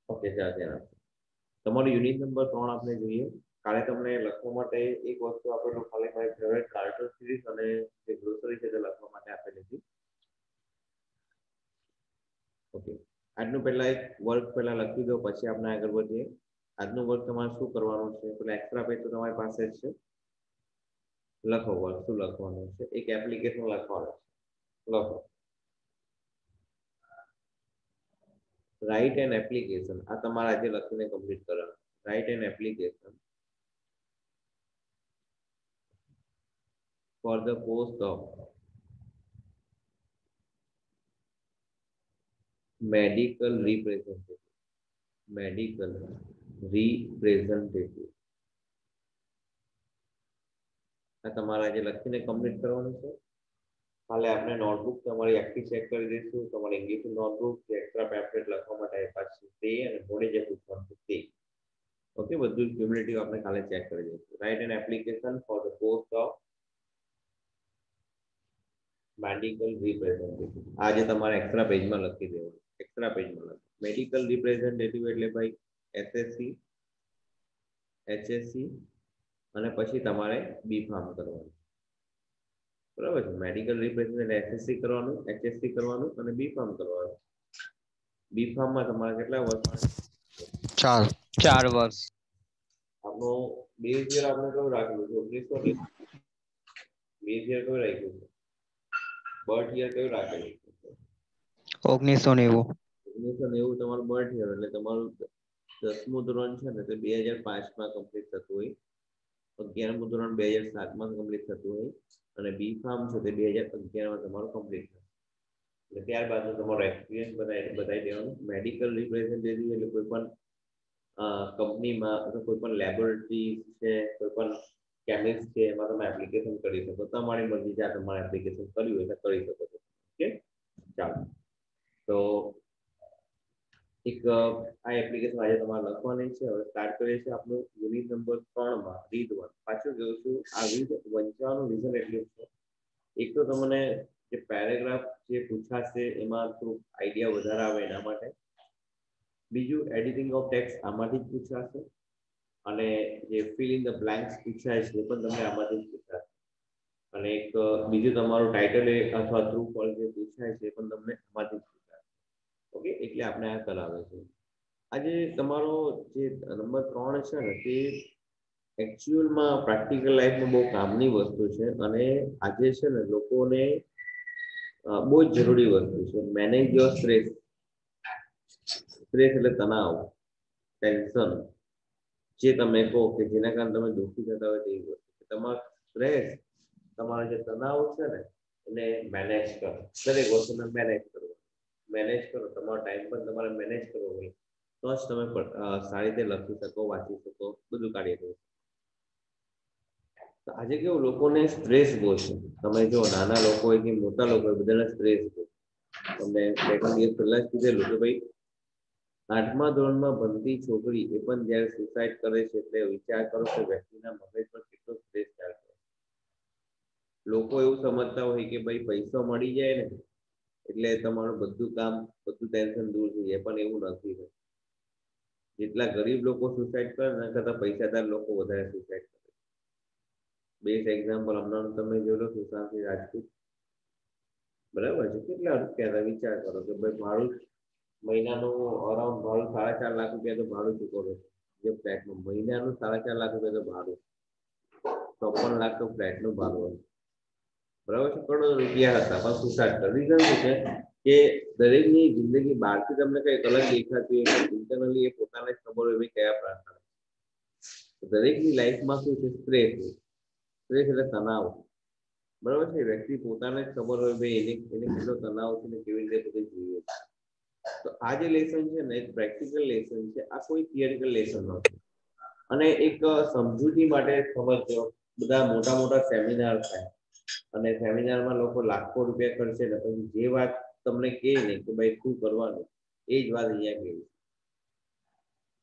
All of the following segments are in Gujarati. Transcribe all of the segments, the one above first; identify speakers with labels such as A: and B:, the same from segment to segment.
A: ઓકે, ચાલો ધ્યાન આપજો. તમારો યુનિટ નંબર 3 આપણે જોઈએ. કાલે તમને લખવા માટે એક વસ્તુ આપેલું, ખાલી મારી ફેવરેટ કાર્ટૂન સિરીઝ અને જે ગ્રોસરી છે તે લખવા માટે આપેલી હતી. ઓકે, આજનું પહેલા એક વર્ક પહેલા લખી દો, પછી આપણે આગળ વધીએ. આજનું વર્ક તમારે શું કરવાનું છે? પેલા એક્સ્ટ્રા પેજ તો તમારી પાસે જ છે. લખો વર્ક શું લખવાનું છે. એક એપ્લિકેશન લખવાનું છે. લખો રાઇટ એન એપ્લિકેશન. આ તમારે આજે લખીને કમ્પ્લીટ કરવાનું. Write an application for the post of medical representative. Medical representative. આ તમારે આજે લખીને કમ્પ્લીટ કરવાનું છે. કાલે આપણે નોટબુક તમારી આખી ચેક કરી દઈશું. તમારી ઇંગ્લિશ નોટબુક જે એક્સ્ટ્રા પેમ્પલેટ લખવા માટે આપ્યા છે તે, અને મોડે જે પૂછવાનું છે તે. ઓકે, બધું ક્યુમ્યુલેટિવ આપણે કાલે ચેક કરી દઈશું. Write an application for the post of medical representative. આજે તમારે એક્સ્ટ્રા પેજમાં લખી દેવાનું. એક્સ્ટ્રા પેજમાં લખો મેડિકલ રિપ્રેઝેન્ટેટિવ એટલે ભાઈ એસએસસી, એચએસસી અને પછી તમારે બી ફાર્મ કરવાનું. બરાબર છે. મેડિકલ રિપ્રેઝેન્ટેટિવ એસએસસી કરવાનું, એચએસસી કરવાનું અને બી ફાર્મ કરવાનું. બી ફાર્મમાં તમારે કેટલા વર્ષ?
B: 4 વર્ષ.
A: આપણો બેઝ યર આપણે કયું રાખેલું છે? 1990. બેઝ યર કયું રાખ્યું છે? બર્થ યર કયું રાખેલું છે?
B: 1990.
A: 1990 તમારું બર્થ યર, એટલે તમારું 10મું ધોરણ છે ને તે 2005માં કમ્પ્લીટ થતું હોય. 11મું ધોરણ 2007માં કમ્પ્લીટ થતું હોય, અને બી ફાર્મ છે તે 2011માં તમારું કમ્પ્લીટ થાય. એટલે ત્યારબાદ તમારો એક્સપિરિયન્સ બતાવી દેવાનું. મેડિકલ રિપ્રેઝેન્ટેટિવ એટલે કોઈ પણ કંપનીમાં અથવા કોઈ પણ લેબોરેટરી છે, કોઈ પણ કેમિસ્ટ છે, એમાં તમે એપ્લિકેશન કરી શકો. તમારી મરજી જ્યાં તમારે એપ્લિકેશન કરવી હોય એટલે કરી શકો છો. ઓકે, ચાલો. તો એક આ એપ્લિકેશન આજે તમારે લખવાની છે. હવે સ્ટાર્ટ કરીએ છીએ આપણું યુનિટ નંબર 3માં રીડ 1. પાછું કહું છું, આ રીડ વંચાવાનું રીઝન એટલું છે, એક તો તમને જે પેરેગ્રાફ જે પૂછાશે એમાં થોડું આઈડિયા વધારે આવે એના માટે. બીજું, એડિટિંગ ઓફ ટેક્સ્ટ આમાંથી જ પૂછાશે, અને જે ફિલ ઇન ધ બ્લેન્ક્સ પૂછાય છે એ પણ તમને આમાંથી જ પૂછાશે. અને એક બીજું તમારું ટાઇટલ અથવા ટ્રુ ફોલ્સ જે પૂછાય છે એ પણ તમને આમાંથી જ પૂછાશે. ઓકે, એટલે આપણે આ કરાવે છે. આજે તમારો જે નંબર 3 છે ને તે એકચ્યુઅલમાં પ્રેક્ટિકલ લાઈફમાં બહુ કામની વસ્તુ છે, અને આજે છે ને લોકોને બહુ જ જરૂરી વસ્તુ છે. Manage your stress. સ્ટ્રેસ એટલે તણાવ, ટેન્શન, જે તમે કહો કે જેના કારણે તમે દુઃખી થતા હોય તેવી વસ્તુ. તમારો સ્ટ્રેસ, તમારો જે તણાવ છે ને એને મેનેજ કરો. દરેક વસ્તુને મેનેજ કરો. મેનેજ કરો. તમારો ટાઈમ પણ તમારે મેનેજ કરવો હોય તો જ તમે સારી રીતે લખી શકો, વાંચી શકો, બધું કાર્ય કરી શકો. આજે કેવું, લોકોને સ્ટ્રેસ બહુ છે. તમે જો નાના લોકો હોય કે મોટા લોકો હોય, બધાને સ્ટ્રેસ બહુ. તમને 2-3 દિવસ પહેલા જ કીધેલું કે ભાઈ 8મા ધોરણમાં ભણતી છોકરી એ પણ જયારે સુસાઇડ કરે છે, એટલે વિચાર કરો કે વ્યક્તિના મગજ પર કેટલો સ્ટ્રેસ ચાલતો. લોકો એવું સમજતા હોય કે ભાઈ પૈસો મળી જાય ને એટલે તમારું બધું કામ, બધું ટેન્શન દૂર થઈ જાય, પણ એવું નથી. જેટલા ગરીબ લોકો સુસાઇડ કરે એના કરતા પૈસાદાર લોકો વધારે સુસાઇડ કરે. બેસ્ટ એક્ઝામ્પલ હમણાં તમે જોઈ લો, સુશાંત સિંહ રાજપૂત. બરાબર છે. કેટલા રૂપિયા વિચાર કરો કે ભાઈ ભાડું મહિનાનું અરાઉન્ડ ભાડું 4.5 લાખ રૂપિયા તો ભાડું ચૂકવવું છે. જે ફ્લેટનું મહિનાનું 4.5 લાખ રૂપિયા તો ભાડું, 54 લાખ તો ફ્લેટનું ભાડું હોય. બરાબર છે. કરોડો રૂપિયા હતા પણ સુસાઇડ કરે. રીઝન શું છે કે દરેકની જિંદગી બહારથી તમને કઈક અલગ દેખાતી હોય, ઇન્ટરનલી એ પોતાને ખબર હોય એવી કયા પ્રકાર. દરેકની લાઈફમાં શું છે? સ્ટ્રેસ. સ્ટ્રેસ એટલે તણાવ. બરાબર છે. વ્યક્તિ પોતાને જ ખબર હોય ભાઈ એને કેટલો તણાવ છે ને કેવી રીતે બધું જોઈએ. તો આ જે લેસન છે ને એક પ્રેક્ટિકલ લેસન છે. આ કોઈ થિયરિકલ લેસન નથી. અને એક સમજૂતી માટે સમજજો, બધા મોટા મોટા સેમિનાર થાય અને સેમિનારમાં લોકો લાખો રૂપિયા ખર્ચે ને પછી જે વાત તમને કહે ને કે ભાઈ શું કરવાનું, એ જ વાત અહીંયા કહે.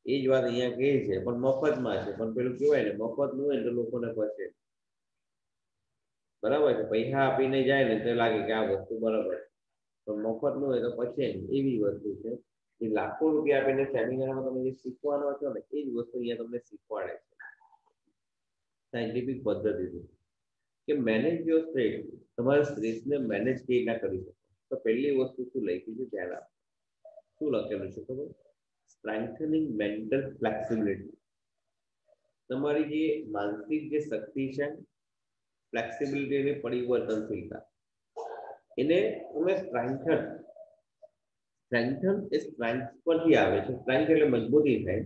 A: એ જ વાત અહીંયા કહે છે પણ મફતમાં છે. પણ પેલું કહેવાય ને, મફત નું હોય ને તો લોકોને પચે. બરાબર છે. પૈસા આપીને જાય ને તો લાગે કે આ વસ્તુ બરાબર, પણ મફત નું હોય તો પચે ને, એવી વસ્તુ છે. એ લાખો રૂપિયા આપીને સેમિનારમાં તમે જે શીખવાનો છો ને એ જ વસ્તુ અહીંયા તમને શીખવાડે છે સાયન્ટિફિક પદ્ધતિથી કે મેનેજ યોર સ્ટ્રેસ. તમારે સ્ટ્રેસને મેનેજ કેવી રીતના કરી શકો. તો પહેલી વસ્તુ શું લખી છે ધ્યાન આપો. શું લખેલું છે ખબર? Strengthening mental flexibility. તમારી જે માનસિક જે શક્તિ છે ફ્લેક્સિબિલિટી અને પરિવર્તનશીલતા એને તમે સ્ટ્રેન્થન એ સ્ટ્રેન્થ પરથી આવે છે. સ્ટ્રેન્થ એટલે મજબૂતી થાય,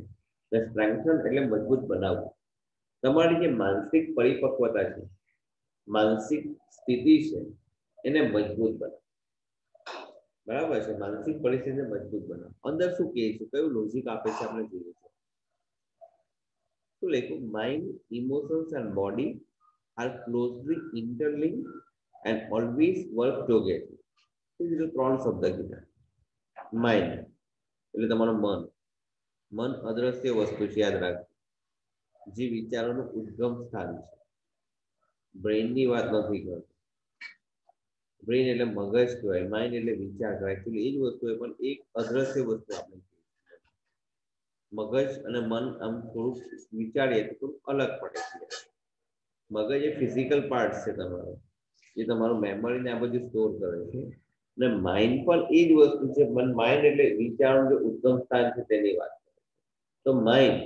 A: સ્ટ્રેન્થન એટલે મજબૂત બનાવવું. તમારી જે માનસિક પરિપક્વતા છે, માનસિક સ્થિતિ છે એને મજબૂત બનાવો. બરાબર છે? માનસિક પરિસ્થિતિને મજબૂત બનાવો. અંદર શું કહે છે, કયું લોજિક આપે છે આપણે જોઈએ છે. શું લખ્યું? Mind, emotions and body are closely interlinked and always work together. એ ત્રણ શબ્દ કીધા. માઇન્ડ એટલે તમારું મન અદ્રશ્ય વસ્તુ છે, યાદ રાખજો. જે વિચારોનું ઉદ્ગમ સ્થાન છે. બ્રેઇનની વાત નથી કરતો. બ્રેઇન એટલે મગજ કહેવાય, માઇન્ડ એટલે વિચાર કહેવાય. એકચ્યુઅલી એ જ વસ્તુ હોય પણ એક અદ્રશ્ય વસ્તુ આપણે મગજ અને મન આમ થોડુંક વિચારીએ તો થોડુંક અલગ પડે છે. મગજ એ ફિઝિકલ પાર્ટ છે તમારો, જે તમારું મેમરીને આ બધું સ્ટોર કરે છે. અને માઇન્ડ પણ એ જ વસ્તુ છે. માઇન્ડ એટલે વિચારનું જે ઉદ્ગમ સ્થાન છે તેની વાત. તો માઇન્ડ,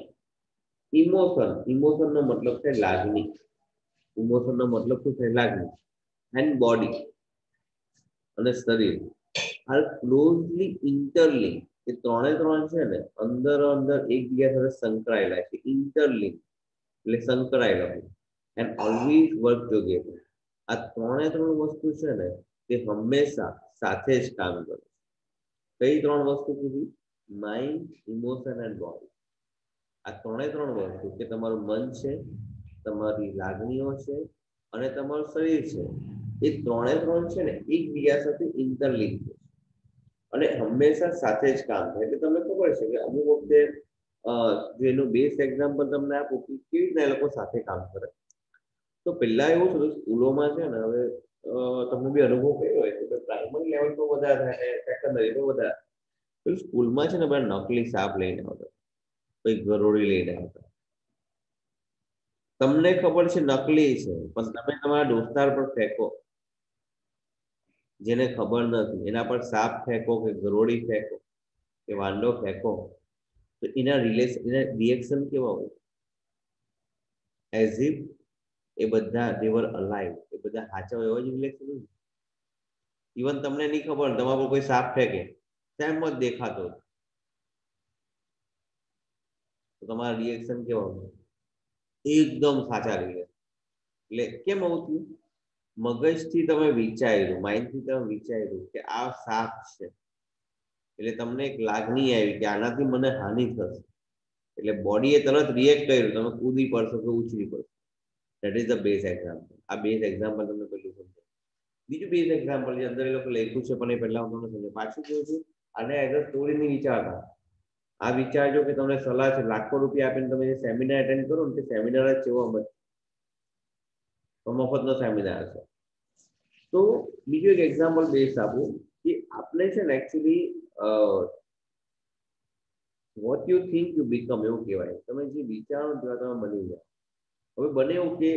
A: ઇમોશન નો મતલબ છે લાગણી. ઇમોશન નો મતલબ શું છે? લાગણી. એન્ડ બોડી અને શરીર આર ક્લોઝલી ઇન્ટરલિંક. એ ત્રણ છે ને અંદર એકબીજા સાથે સંકળાયેલા છે. ઇન્ટરલિંક એટલે સંકળાયેલા એન્ડ ઓલવેઝ વર્ક ટુગેધર. આ ત્રણ વસ્તુ છે ને તે હંમેશા સાથે જ કામ કરે. કઈ ત્રણ વસ્તુ કીધી? Mind, emotion and body. આ ત્રણ વસ્તુ કે તમારું મન છે, તમારી લાગણીઓ છે અને તમારું શરીર છે. એ ત્રણ છે ને એકબીજા સાથે ઇન્ટરલિંક છે અને હંમેશા સાથે જ કામ થાય. એટલે તમને ખબર છે કે અમુક વખતે જેનું બેસ્ટ એક્ઝામ્પલ તમને આપું કે કેવી રીતના એ લોકો સાથે કામ કરે. તો પહેલા એવું થતું સ્કૂલોમાં છે ને, હવે તમે બી અનુભવ કર્યો હોય કે પ્રાઇમરી લેવલ તો વધારે થાય, સેકન્ડરી તો વધારે. પેલું સ્કૂલમાં છે ને બધા નકલી સાપ લઈને આવતા, કોઈ ગરોળી લઈને આવતા. તમને ખબર છે નકલી છે, પણ તમે તમારા દોસ્તાર પર ફેંકો, જેને ખબર નથી એના પર સાપ ફેંકો કે ગરોળી ફેંકો કે વાંડો ફેંકો, તો એના રિએક્શન કેવા હોય? એઝ ઇફ એ બધા દેવર અલાઇવ, એ બધા સાચા હોય એવા જ રિએક્શન હોય. ઇવન તમને નહીં ખબર, તમારા પર કોઈ સાપ ફેંકે, સેમ જ દેખાતો, તો તમારા રિએક્શન કેવા હોય? એકદમ સાચા રિએક્શન. એટલે કેમ આવું થયું? મગજથી તમે વિચાર્યું, માઇન્ડથી તમે વિચાર્યું કે આ સાપ છે, એટલે તમને એક લાગણી આવી કે આનાથી મને હાનિ થશે. એટલે બોડીએ તરત રિએક્ટ કર્યું, તમે કૂદી પડશો કે ઉછળી પડશો. That is the base example. આ બેઝ એક્ઝામ્પલ તમને પેલું સમજાય. બીજું બેઝ એક્ઝામ્પલ જે અંદર એ લોકો લખ્યું છે પણ એ પહેલા હું તમને સમજાય. પાછું કહું છું, આને એઝ અ સ્ટોરી નહીં વિચારતા. આ વિચારજો કે તમને સલાહ છે, લાખો રૂપિયા આપીને તમે જે સેમિનાર એટેન્ડ કરો ને તે સેમિનાર જ કેવો મફતનો સેમિનાર છે. તો બીજું એક એક્ઝામ્પલ બેઝ આપું કે આપણે છે ને actually what you think you become એવું કહેવાય. તમે જે વિચારો તેવા તમે બની જાઓ. હવે બને એવું કે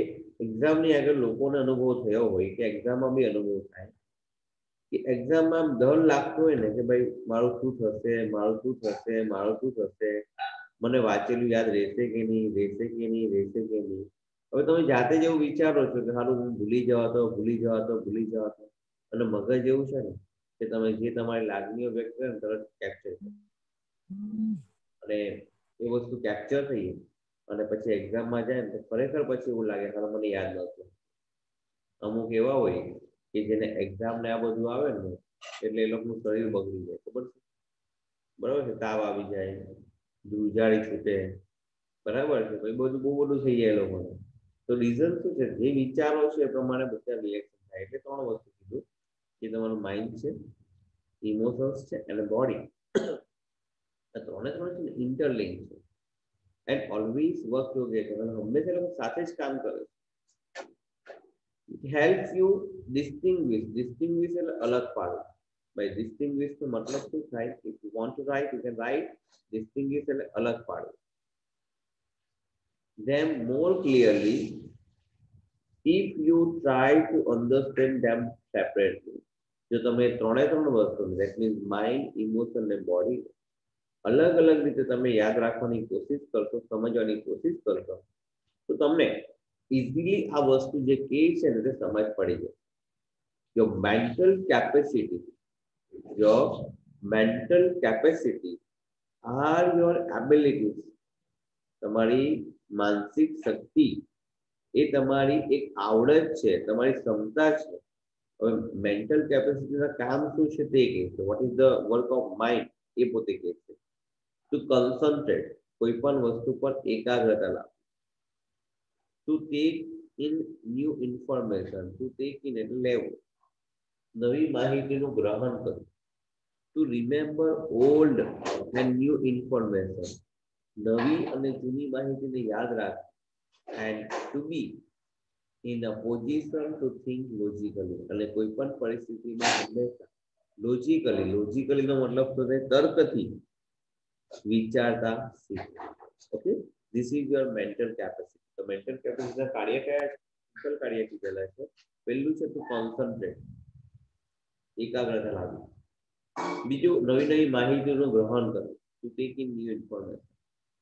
A: એક્ઝામની આગળ લોકોને અનુભવ થયો હોય કે એક્ઝામમાં બી અનુભવ થાય કે એક્ઝામમાં આમ ડર લાગતો હોય ને કે ભાઈ મારું શું થશે, મારું શું થશે, મારું શું થશે, મને વાંચેલું યાદ રહેશે કે નહીં, રહેશે કે નહીં, રહેશે કે નહીં. હવે તમે જાતે જ એવું વિચારો છો કે સારું હું ભૂલી જવાતો, અને મગજ એવું છે ને કે તમે જે તમારી લાગણીઓ વ્યક્ત કરે ને તરત કેપ્ચર કરો અને એ વસ્તુ કેપ્ચર થઈ અને પછી એક્ઝામમાં જાય ને તો ખરેખર પછી એવું લાગે કે મને યાદ નહોતું. અમુક એવા હોય કે જેને એક્ઝામ ને આ બધું આવે ને એટલે એ લોકોનું શરીર બગડી જાય, ખબર છે? બરાબર છે? તાવ આવી જાય, ધ્રુજારી છૂટે, બરાબર છે? પછી બધું બહુ બધું થઈ જાય એ લોકોને. તો રીઝન શું છે? જે વિચારો છે એ પ્રમાણે બધા રિએક્શન થાય. એટલે ત્રણ વસ્તુ કીધું કે તમારું માઇન્ડ છે, ઇમોશન્સ છે અને બોડી. ત્રણે છે ને ઇન્ટરલિંક છે એન્ડ ઓલવેઝ વર્ક ટુગેધર. હંમેશા લોકો સાથે જ કામ કરે. ઇટ હેલ્પ્સ યુ ડિસ્ટિંગ્વિશ એટલે અલગ પાડવું. ભાઈ distinguish નો મતલબ શું થાય? If you want to write, you can write distinguish એટલે અલગ પાડવું. Them more clearly if you try to understand them separately. જો તમે ત્રણે ત્રણ વસ્તુ that means mind, emotion અને body અલગ અલગ રીતે તમે યાદ રાખવાની કોશિશ કરશો, સમજવાની કોશિશ કરશો, તો તમને ઇઝીલી આ વસ્તુ જે કે છે ને તે સમજ પડી જાય. Your mental capacity, your mental capacity are your abilities. તમારી માનસિક શક્તિ એ તમારી એક આવડત છે, તમારી ક્ષમતા છે. હવે મેન્ટલ કેપેસિટીના કામ શું છે તે કહે છે. What is the work of mind એ પોતે કહે છે. ટુ કન્સન્ટ્રેટ, કોઈ પણ વસ્તુ પર એકાગ્રતા લાવવી. To take in new information, to take in એટલે લેવું, નવી માહિતીનું ગ્રહણ કરવું. To remember old and new information, નવી અને જૂની માહિતીને યાદ રાખવી. And to be in a position to think logically, અને કોઈ પણ પરિસ્થિતિમાં હંમેશા લોજિકલી નો મતલબ તો છે તર્કથી વિચારતા શીખવું. Okay, this is your mental capacity. તો મેન્ટલ કેપેસિટીના કાર્ય કયા છે? સિમ્પલ કાર્ય કીધેલા છે. પહેલું છે ટુ કોન્સન્ટ્રેટ, એકાગ્રતા લાવવી. બીજું નવી નવી માહિતીનું ગ્રહણ કરવું, to take in new information.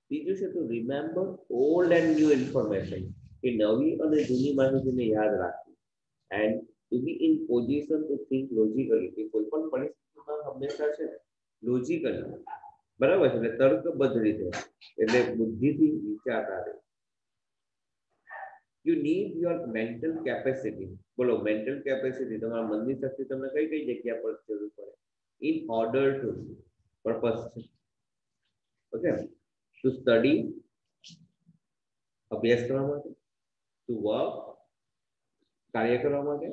A: ત્રીજું છે to remember old and new information, કે નવી અને જૂની માહિતીને યાદ રાખવી. And to be in position to think logically, કે કોઈ પણ પરિસ્થિતિમાં હંમેશા છે ને લોજિકલી, બરાબર છે, એટલે તર્કબદ્ધ રીતે, એટલે બુદ્ધિથી વિચારતા રહે. You need your mental capacity. બોલો, મેન્ટલ કેપેસિટી તમારા મનની શક્તિ તમને કઈ કઈ જગ્યા પર જરૂર પડે? ઇન ઓર્ડર ટુ પર્પસ છે. ઓકે, ટુ સ્ટડી, અભ્યાસ કરવા માટે, ટુ વર્ક, કાર્ય કરવા માટે,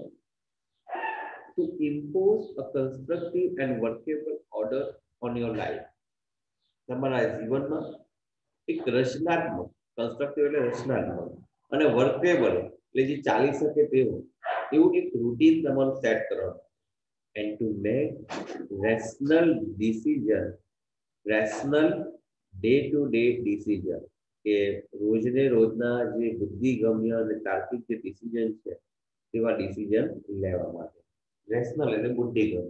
A: to impose a constructive and workable order on your life. તમારા જીવનમાં એક રચનાત્મક, કન્સ્ટ્રક્ટિવ એટલે રચનાત્મક, અને વર્કેબલ એટલે જે ચાલી શકે તેવું એવું એક રૂટીન તમારું સેટ કરવાનું. And to make rational decision, rational day to day decision, કે રોજને રોજના જે બુદ્ધિગમ્ય અને તાર્કિક જે ડિસિઝન છે તેવા ડિસિઝન લેવા માટે. રેશનલ એટલે બુદ્ધિગમ્ય,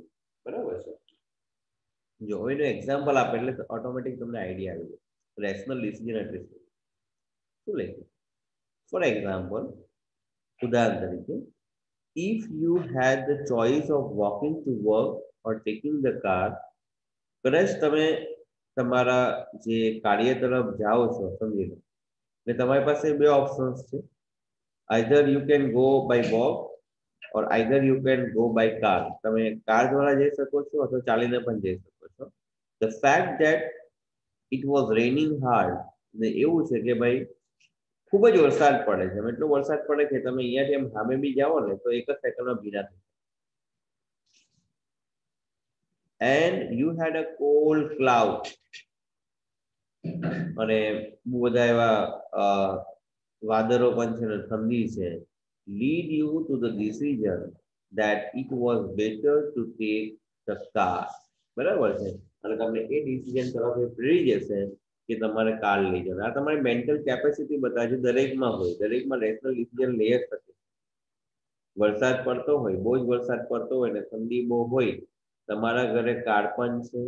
A: બરાબર છે. જો એનું એક્ઝામ્પલ આપે એટલે ઓટોમેટિક તમને આઈડિયા આવી જાય. રેશનલ ડિસિઝન એટલે શું લખ્યું? ફોર એક્ઝામ્પલ, ઉદાહરણ તરીકે, if you had the choice of walking to work or taking the car, કદાચ તમે તમારા જે કાર્ય તરફ જાઓ છો, સમજી લો, એટલે તમારી પાસે બે ઓપ્શન્સ છે. Either you can go by walk or either you can go by car. તમે કાર દ્વારા જઈ શકો છો અથવા ચાલીને પણ જઈ શકો છો. The fact that it was raining hard, ને એવું છે કે ભાઈ ખૂબ જ વરસાદ પડે છે, એટલો વરસાદ પડે કે તમે અહીંયાથી એમ સામે બી જાઓ ને તો એક જ સેકન્ડમાં ભીના થઈ. And you had a cold cloud, અને બહુ બધા એવા વાદળો પણ છે ને ઠંડી છે. Lead you to the decision that it was better to take the car. બરાબર છે, અને તમને એ ડિસિઝન તરફ પ્રેરી જશે કે તમારે કાર લઈ જવાનું. આ તમારી મેન્ટલ કેપેસિટી બતાવે છે. દરેકમાં હોય, દરેકમાં રેશનલ ડિસિઝન લઈ જ શકે. વરસાદ પડતો હોય, બહુ જ વરસાદ પડતો હોય ને ઠંડી બહુ હોય, તમારા ઘરે કાર પણ છે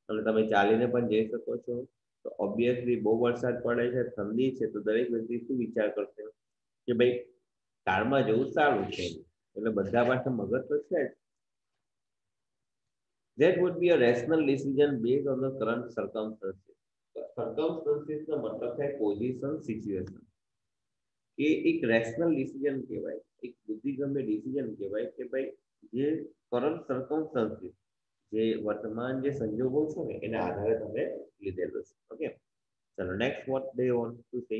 A: અને તમે ચાલીને પણ જઈ શકો છો, તો ઓબ્વિયસલી બહુ વરસાદ પડે છે, ઠંડી છે, તો દરેક વ્યક્તિ શું વિચાર કરશે કે ભાઈ કારમાં જવું સારું છે. એટલે બધા પાસે મગજ તો છે જ. That would be a rational decision based on the current circumstances. Circumstances નો મતલબ થાય પોઝિશન, સિચ્યુએશન. એ એક રેશનલ ડિસિઝન કહેવાય, એક બુદ્ધિગમ્ય ડિસિઝન કહેવાય કે ભાઈ જે કરંટ સર્કમસ્ટન્સીસ, જે વર્તમાન જે સંજોગો છે ને એના આધારે તમે લીધેલું છે. ઓકે, ચલો next what they want to say.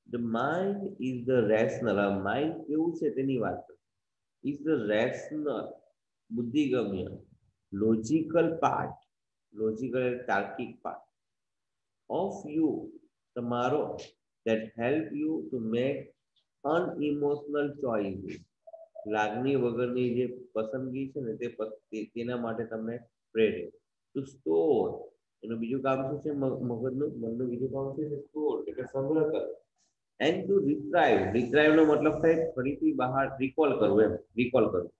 A: The mind is the rational. આ માઇન્ડ કેવું છે તેની વાત છે. ઇઝ ધ રેશનલ, બુદ્ધિગમ્ય, લોજિકલ પાર્ટ, લોજિકલ તાર્કિક પાર્ટ ઓફ યુ, તમારો, that help you to make unemotional choices, લાગણી વગરની જે પસંદગી છે ને તેના માટે તમને પ્રેરે. ટુ સ્ટોર, એનું બીજું કામ શું છે? મગજનું મનનું બીજું કામ શું છે? સ્ટોર એટલે સંગ્રહ કરે. એન્ડ ટુ રિટ્રાઈવ નો મતલબ થાય ફરીથી બહાર રિકોલ કરવું, એમ રિકોલ કરવું.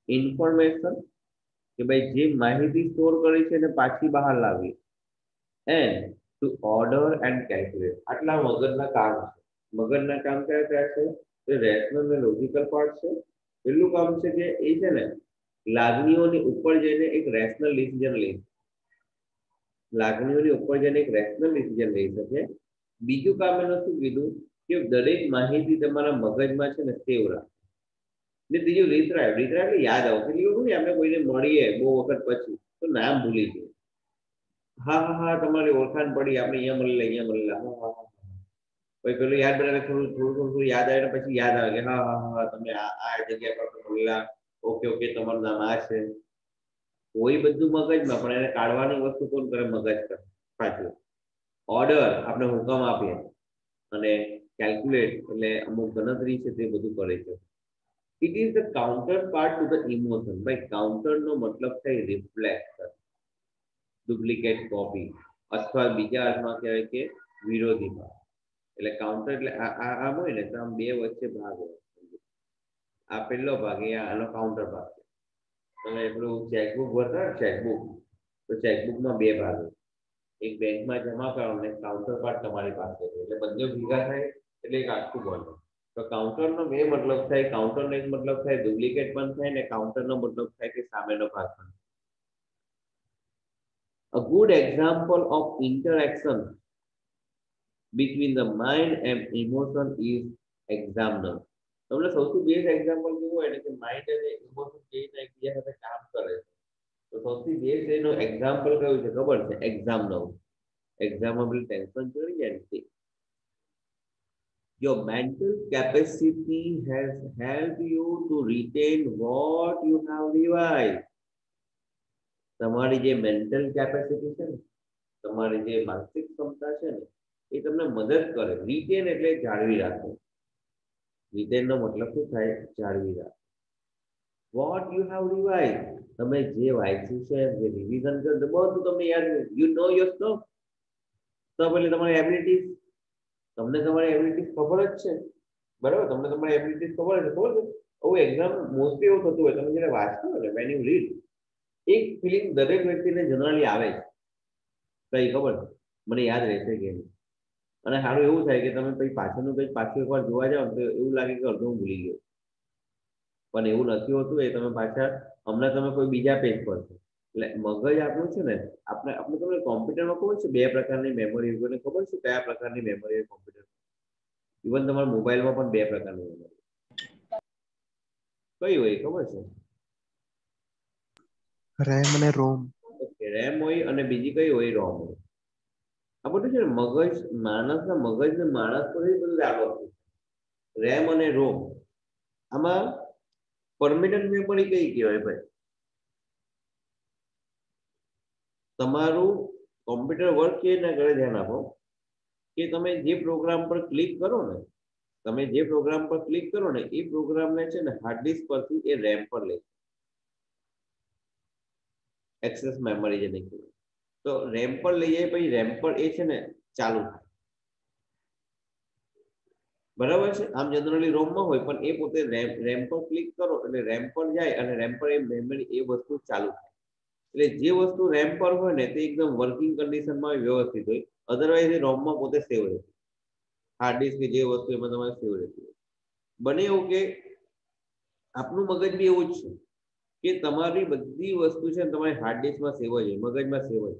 A: ઇન્ફોર્મેશન કે ભાઈ જે માહિતી સ્ટોર કરી છે એને પાછી બહાર લાવવી. And two order and calculate, આટલા મગજના કામ છે. મગજના કામ કયા કયા છે? એ રેશનલ અને લોજિકલ પાર્ટ છે. પેલું કામ છે કે એ છે ને લાગણીઓની ઉપર જઈને એક રેશનલ ડિસિઝન લે, લાગણીઓની ઉપર જઈને એક રેશનલ ડિસિઝન લઈ શકે. બીજું કામ એનું શું કીધું કે દરેક માહિતી તમારા મગજમાં છે ને સેવ રાખે. ને ત્રીજું રિટ્રાઈવ એટલે યાદ આવો. કેટલી વખત આપણે કોઈને મળીએ બહુ વખત પછી તો નામ ભૂલી જાય. હા હા હા, તમારી ઓળખાણ પડી, આપણે અહીંયા મળેલા, અહીંયા મળેલા. હા હા હા. પછી પેલું યાદ પડે થોડું થોડું થોડું યાદ આવે પછી યાદ આવે કે હા હા હા, તમે આ જગ્યા પર મળેલા. ઓકે ઓકે, તમારું નામ આ છે. કોઈ બધું મગજમાં, પણ એને કાઢવાની વસ્તુ કોણ કરે? મગજ કરે. પાછું ઓર્ડર આપણે હુકમ આપીએ, અને કેલ્ક્યુલેટ એટલે અમુક ગણતરી છે તે બધું કરે છે. It is the counter part to the emotion. ભાઈ કાઉન્ટર નો મતલબ થાય રિફ્લેક્શન, ડુપ્લિકેટ કોપી, અથવા બીજા અર્થમાં કહેવાય કે વિરોધીમાં. એટલે કાઉન્ટર એટલે આમ હોય ને તો આમ બે વચ્ચે ભાગ હોય. આ પહેલો ભાગ એ આનો કાઉન્ટર ભાગ છે. તમે પેલું ચેકબુક ભરતા હોય, ચેકબુક, તો ચેકબુકમાં બે ભાગ હોય. એક બેંકમાં જમા કરો અને કાઉન્ટર પાર્ટ તમારી પાસે છે. એટલે બંને ભેગા થાય એટલે એક આખું બને. તો કાઉન્ટરનો બે મતલબ થાય. કાઉન્ટરનો એક મતલબ થાય ડુપ્લિકેટ પણ થાય, ને કાઉન્ટરનો મતલબ થાય કે સામેનો ભાગ પણ. A good example of interaction between the mind and emotion is examiner. તમને સૌથી બેસ્ટ એક્ઝામ્પલ કેવું હોય ને કે માઇન્ડ અને ઇમોશન કેવી રીતે એકબીજા સાથે કામ કરે છે, તો સૌથી બેસ્ટ એનું એક્ઝામ્પલ કયું છે ખબર છે? એક્ઝામનો. એક્ઝામમાં પેલું ટેન્શન ચડી જાય ને. Your mental capacity has helped you to retain what you have revised. તમારી જે મેન્ટલ કેપેસિટી છે ને, તમારી જે માનસિક ક્ષમતા છે ને, એ તમને મદદ કરે. રિટેન એટલે જાળવી રાખો. રિટેન નો મતલબ શું થાય? જાળવી રાખો. વોટ યુ હેવ રિવાઇઝ, તમે જે વાંચ્યું છે, જે રિવિઝન કર્યું, બધું તમને યાદ છે. You know your stuff. તો એટલે તમારી એબિલિટીઝ, તમને તમારી એબિલિટીઝ ખબર જ છે. બરાબર, તમને તમારી એબિલિટીઝ ખબર છે. ખબર છે હવે એક્ઝામ મોસ્ટલી એવું થતું હોય, તમે જ્યારે વાંચતો હોય ને, વેન યુ રીડ, એક ફિલિંગ દરેક વ્યક્તિને જનરલી આવે છે. કઈ ખબર છે મને યાદ રહેશે કે નહીં. અને સારું એવું થાય કે તમે પછી પાછળનું કંઈક પાછું એકવાર જોવા જાવ તો એવું લાગે કે અડધું હું ભૂલી ગયો. પણ એવું નથી હોતું. એ તમે પાછા હમણાં તમે કોઈ બીજા પેજ પર છો. એટલે મગજ આપણું છે ને, આપણે તમને કોમ્પ્યુટરમાં ખબર છે બે પ્રકારની મેમરી હોય. ખબર છે કયા પ્રકારની મેમરી હોય કોમ્પ્યુટર? ઇવન તમારા મોબાઈલમાં પણ બે પ્રકારની મેમરી. કઈ હોય ખબર છે?
B: રેમ અને રોમ.
A: રેમ હોય અને બીજી કઈ હોય? રોમ હોય. આ બધું છે ને મગજ, માણસના મગજને માણસ પર બધું લાગુ. રેમ અને રોમ, આમાં પરમિનન્ટ મેમરી કઈ કહેવાય ભાઈ? તમારું કોમ્પ્યુટર વર્ક કે ના કરે ધ્યાન આપો કે તમે જે પ્રોગ્રામ પર ક્લિક કરો ને, તમે જે પ્રોગ્રામ પર ક્લિક કરો ને, એ પ્રોગ્રામને છે ને હાર્ડ ડિસ્ક પરથી એ રેમ પર લે. એક્સેસ મેમરી જેને કહેવાય. તો રેમ પર લઈ જાય પછી રેમ પર એ છે ને ચાલુ થાય. બરાબર છે? આમ જનરલી રોમમાં હોય, પણ એ પોતે રેમ પર ક્લિક કરો એટલે રેમ પર જાય અને રેમ પર એ મેમરી એ વસ્તુ ચાલુ થાય. એટલે જે વસ્તુ રેમ પર હોય ને તે એકદમ વર્કિંગ કન્ડિશનમાં વ્યવસ્થિત હોય. અધરવાઇઝ એ રોમમાં પોતે સેવ રહે. હાર્ડ ડિસ્ક કે જે વસ્તુ એમાં તમારે સેવ રહેતી હોય. બને એવું કે આપણું મગજ બી એવું જ છે કે તમારી બધી વસ્તુ છે ને તમારી હાર્ડ ડિસ્કમાં સેવ હોય, મગજમાં સેવ હોય.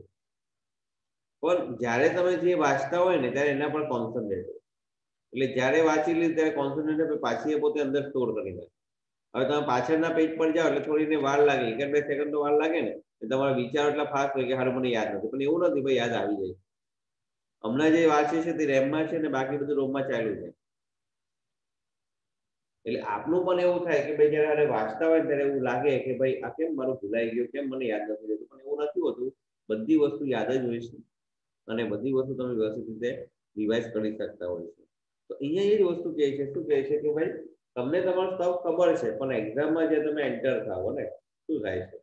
A: પણ જ્યારે તમે જે વાંચતા હોય ને ત્યારે એના પર કોન્સન્ટ્રેટ હોય. એટલે જ્યારે વાંચી લે ત્યારે કોન્સન્ટ્રેટ પાછી એ પોતે અંદર સ્ટોર કરી દે. હવે તમે પાછળના પેજ પર જાઓ એટલે થોડીને વાર લાગે, 1-2 સેકન્ડ તો વાર લાગે ને. તમારા વિચારો એટલા ફાસ્ટ હોય કે હારું મને યાદ નથી. પણ એવું નથી ભાઈ, યાદ આવી જાય. હમણાં જે વાંચે છે તે રેમમાં છે ને બાકી બધું રોમમાં ચાલ્યું છે. એટલે આપણું પણ એવું થાય કે ભાઈ જયારે વાંચતા હોય ત્યારે એવું લાગે કે ભાઈ આ કેમ મારું ભૂલાઈ ગયું, કેમ મને યાદ નથી રહેતું. પણ એવું નથી હોતું. બધી વસ્તુ યાદ જ હોય છે અને બધી વસ્તુ તમે વ્યવસ્થિત રીતે રિવાઇઝ કરી શકતા હોય છે. તો અહીંયા એ જ વસ્તુ કહે છે, શું કહે છે કે ભાઈ તમને તમારો સ્ટફ ખબર છે પણ એક્ઝામમાં જે તમે એન્ટર થાઓ ને શું થાય છે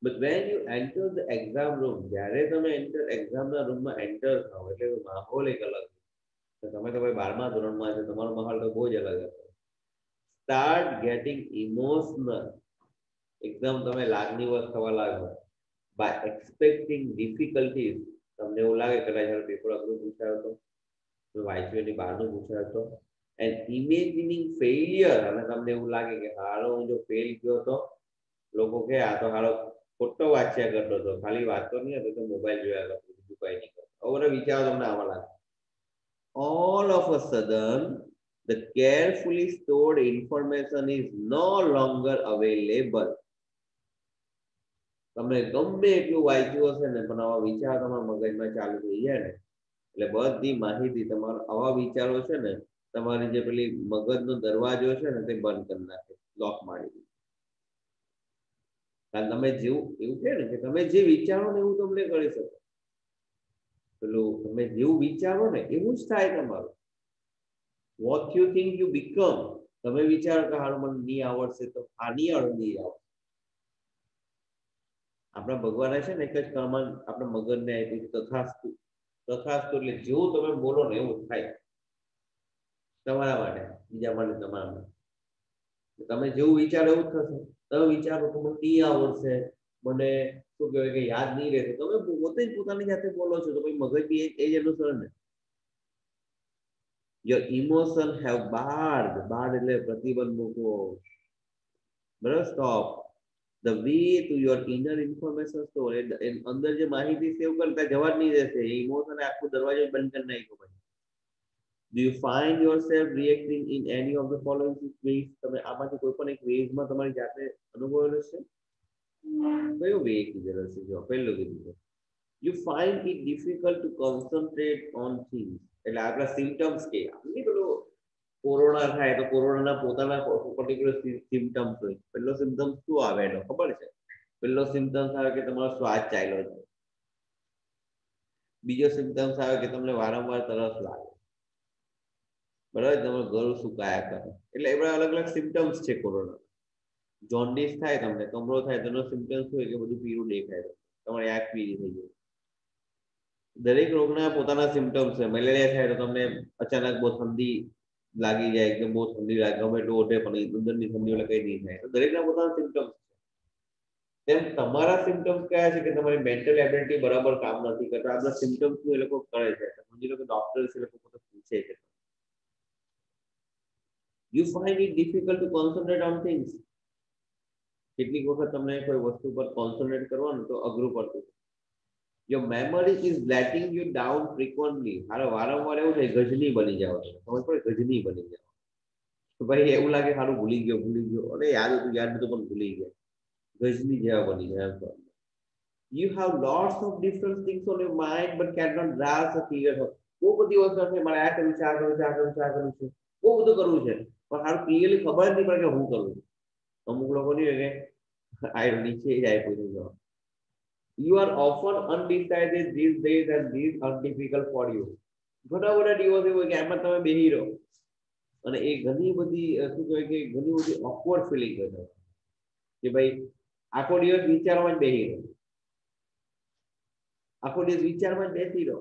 A: but when you enter the exam room જ્યારે તમે એક્ઝામના રૂમમાં એન્ટર થાઓ એટલે માહોલ એક અલગ છે તમે તો ભાઈ 12મા ધોરણમાં છે તમારો માહોલ તો બહુ જ અલગ હશે સ્ટાર્ટ ગેટિંગ ઇમોશનલ એકદમ તમે લાગણીવશ થવા લાગો બાય એક્સપેક્ટિંગ ડિફિકલ્ટીઝ તમને એવું લાગે કદાચ પેપર અઘરું પૂછાયો હતો વાંચ્યું એની બહારનું પૂછાયો હતો એન્ડ ઇમેજિનિંગ ફેલિયર અને તમને એવું લાગે કે હારો હું જો ફેલ ગયો તો લોકો કે આ તો હારો ખોટો વાંચ્યા કરતો હતો ખાલી વાંચતો નહીં હતો તો મોબાઈલ જોયા કરતો બીજું કઈ નહીં કરતો હવે વિચારો તમને આવા લાગે all of a sudden the carefully stored information is no longer available તમે ગમે એટલું વાંચ્યું હશે ને પણ આવા વિચાર તમારા મગજમાં ચાલુ થઈ જાય ને એટલે બધી માહિતી તમારા આવા વિચારો છે ને તમારી જે પેલી મગજનો દરવાજો છે ને તે બંધ કરી નાખે લોક મારી દે કારણ તમે જેવું એવું છે ને કે તમે જે વિચારો ને એવું તમને કરી શકો પેલું તમે જેવું વિચારો ને એવું જ થાય તમારું what you think you become તમે વિચારો કે હારું મને નહીં આવડશે તો આ નહીં આવડે આપણા ભગવાને છે ને એક જ કમાન આપણા મગજને આપી તથાસ્તુ તથાસ્તુ એટલે જેવું તમે બોલો ને એવું થાય તમારા માટે બીજા માટે તમારા માટે તમે જેવું વિચારો એવું જ થશે તમે વિચારો કે મને નહીં આવડશે મને શું કહેવાય કે યાદ નહીં રહેશે તમે પોતે જ પોતાની જાતે બોલો છો તો પછી મગજ બી એ જ અનુસરણ ને યોર ઇમોશન હેવ બાર્ડ એટલે પ્રતિબંધ મૂકો બરાબર stop the way to your inner information store અંદર જે માહિતી સેવ કરતા જવા જ નહીં રહેશે એ ઇમોશન આખો દરવાજો બંધ કરી નાખ્યો ભાઈ do you find yourself reacting in any of the following ways તમે આમાંથી કોઈ પણ એક વેઝમાં તમારી જાતે અનુભવેલો છે કયો વે કીધેલો છે જો પહેલો કીધું you find it difficult to concentrate on things એટલે આપણા સિમ્પટમ્સ કે નહીં પેલો કોરોના થાય તો કોરોનાના પોતાના પર્ટિક્યુલર સિમ્પટમ્સ હોય પહેલો સિમ્પટમ્સ શું આવે એનો ખબર છે પહેલો સિમ્પટમ્સ આવે કે તમારો શ્વાસ ચાલ્યો છે બીજો સિમ્પટમ્સ આવે કે તમને વારંવાર તરસ લાગે બરાબર તમારું ગળું સુકાયા કરે એટલે એ બધા અલગ અલગ સિમ્પટમ્સ છે કોરોના જોન્ડિસ થાય તમને કમળો થાય તેનો સિમ્પટમ્સ હોય કે બધું પીળું દેખાય તમારી આંખ પીળી થઈ જાય દરેક રોગના પોતાના સિમ્પટમ્સ છે મેલેરિયા થાય તો તમને અચાનક બહુ ઠંડી લાગી જાય કે બહુ ઠંડી લાગે ગમે એટલું ઓઢે પણ અંદરની ઠંડી એટલે કઈ નહીં થાય દરેકના પોતાના સિમ્પટમ્સ છે તેમ તમારા સિમ્પટમ્સ કયા છે કે તમારી મેન્ટલ એબિલિટી બરાબર કામ નથી કરતા આ બધા સિમ્પટમ્સ એ લોકો કરે છે સમજી લો કે ડોક્ટર એ લોકો પોતે પૂછે છે you find it difficult to concentrate on things કેટલીક વખત તમને કોઈ વસ્તુ પર કોન્સન્ટ્રેટ કરવાનું તો અઘરું પડતું your memory is letting you down frequently હારે વારંવાર એવું થાય ગજની બની જાવ સમજ પડે ગજની બની જાવ તો ભાઈ એવું લાગે સારું ભૂલી ગયો અરે યાદ હતું પણ ભૂલી ગયા ગજની જેવા બની જાય you have lots of different things on your mind but cannot grasp a clear thought બહુ બધી વસ્તુ છે મારે આ કરવું છે આ કરવું છે આ કરવું છે આ કરવું છે બહુ બધું કરવું છે પણ હારું ક્લિયરલી ખબર જ નહીં પડે કે હું કરું છું અમુક લોકો નહીં કે આ નીચે જાય કોઈ જવાબ You are often undecided these days and these are difficult for you. ઘણા બધા દિવસ એવું કે એમાં તમે બેહી રહો અને એ ઘણી બધી શું કહેવાય કે ઘણી બધી ઓકવર્ડ ફિલિંગ હોય કે ભાઈ આખો દિવસ વિચારમાં જ બેહી રહો આખો દિવસ વિચારમાં જ બેસી રહો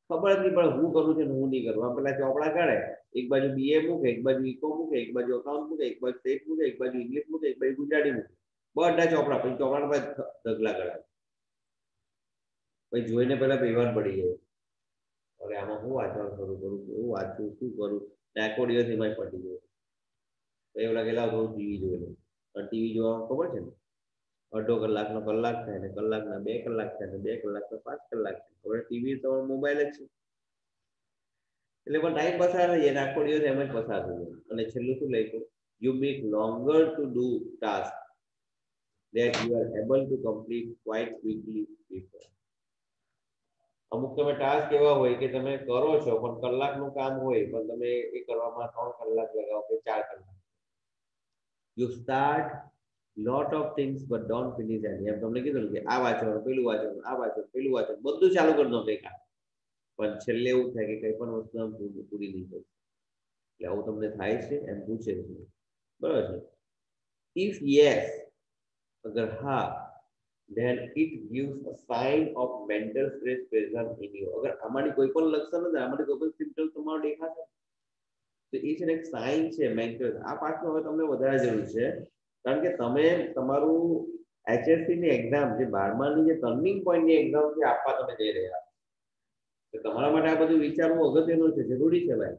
A: ખબર જ નહીં પડે હું કરું છું ને હું નહીં કરું આ પેલા ચોપડા કાઢે એક બાજુ બીએ મૂકે એક બાજુ ઇકો મૂકે એક બાજુ અકાઉન્ટ મૂકે એક બાજુ સ્ટેટ મૂકે એક બાજુ ઇંગ્લિશ મૂકે એક બાજુ ગુજરાતી મૂકે બધા ચોપડા પછી ચોપડા પર ઢગલા કરાવે પછી જોઈને પેલા બેભાન પડી જાય અરે આમાં હું વાંચવાનું શરૂ કરું હું વાંચું શું કરું આખો દિવસ એમાં જ પટી ગયો એવું લાગે લાવ થોડું ટીવી જોઈ લઉં અને ટીવી જોવામાં ખબર છે ને અડધો કલાકનો કલાક થાય ને કલાકના 2 કલાક થાય ને 2 કલાકના 5 કલાક થાય હવે ટીવી તમારો મોબાઈલ જ છે એટલે પણ ટાઈમ પસાર થઈ જાય આખો દિવસ એમ જ પસાર થઈ જાય અને છેલ્લું શું લખ્યું you make longer to do task that you are able to complete quite quickly before. અમુક તમે ટાસ્ક એવા હોય કે તમે કરો છો પણ કલાકનું કામ હોય પણ તમે એ કરવામાં 3 કલાક લગાવો કે 4 કલાક you start lot of things but don't finish any એમ તમને કીધું કે આ વાંચવાનું પેલું વાંચવાનું આ વાંચવાનું પેલું વાંચવાનું બધું ચાલુ કરી દો કઈ કામ પણ છેલ્લે એવું થાય કે કઈ પણ વસ્તુ પૂરી નહીં થઈ એટલે આવું તમને થાય છે એમ પૂછે છે, બરાબર છે. ઇફ યસ, અગર હા, then it gives a sign of mental stress present in you. અગર આમાંની કોઈ પણ લક્ષણ નથી, આમાંની કોઈ પણ સિમ્પટમ તમારો દેખાશે તો એ છે ને એક સાઇન છે મેન્ટલ. આ પાછું હવે તમને વધારે જરૂર છે, કારણ કે તમે તમારું HSC ની એક્ઝામ, જે 12માની જે ટર્નિંગ પોઈન્ટની એક્ઝામ છે, આપવા તમે જઈ રહ્યા તો તમારા માટે આ બધું વિચારવું અગત્યનું છે, જરૂરી છે ભાઈ.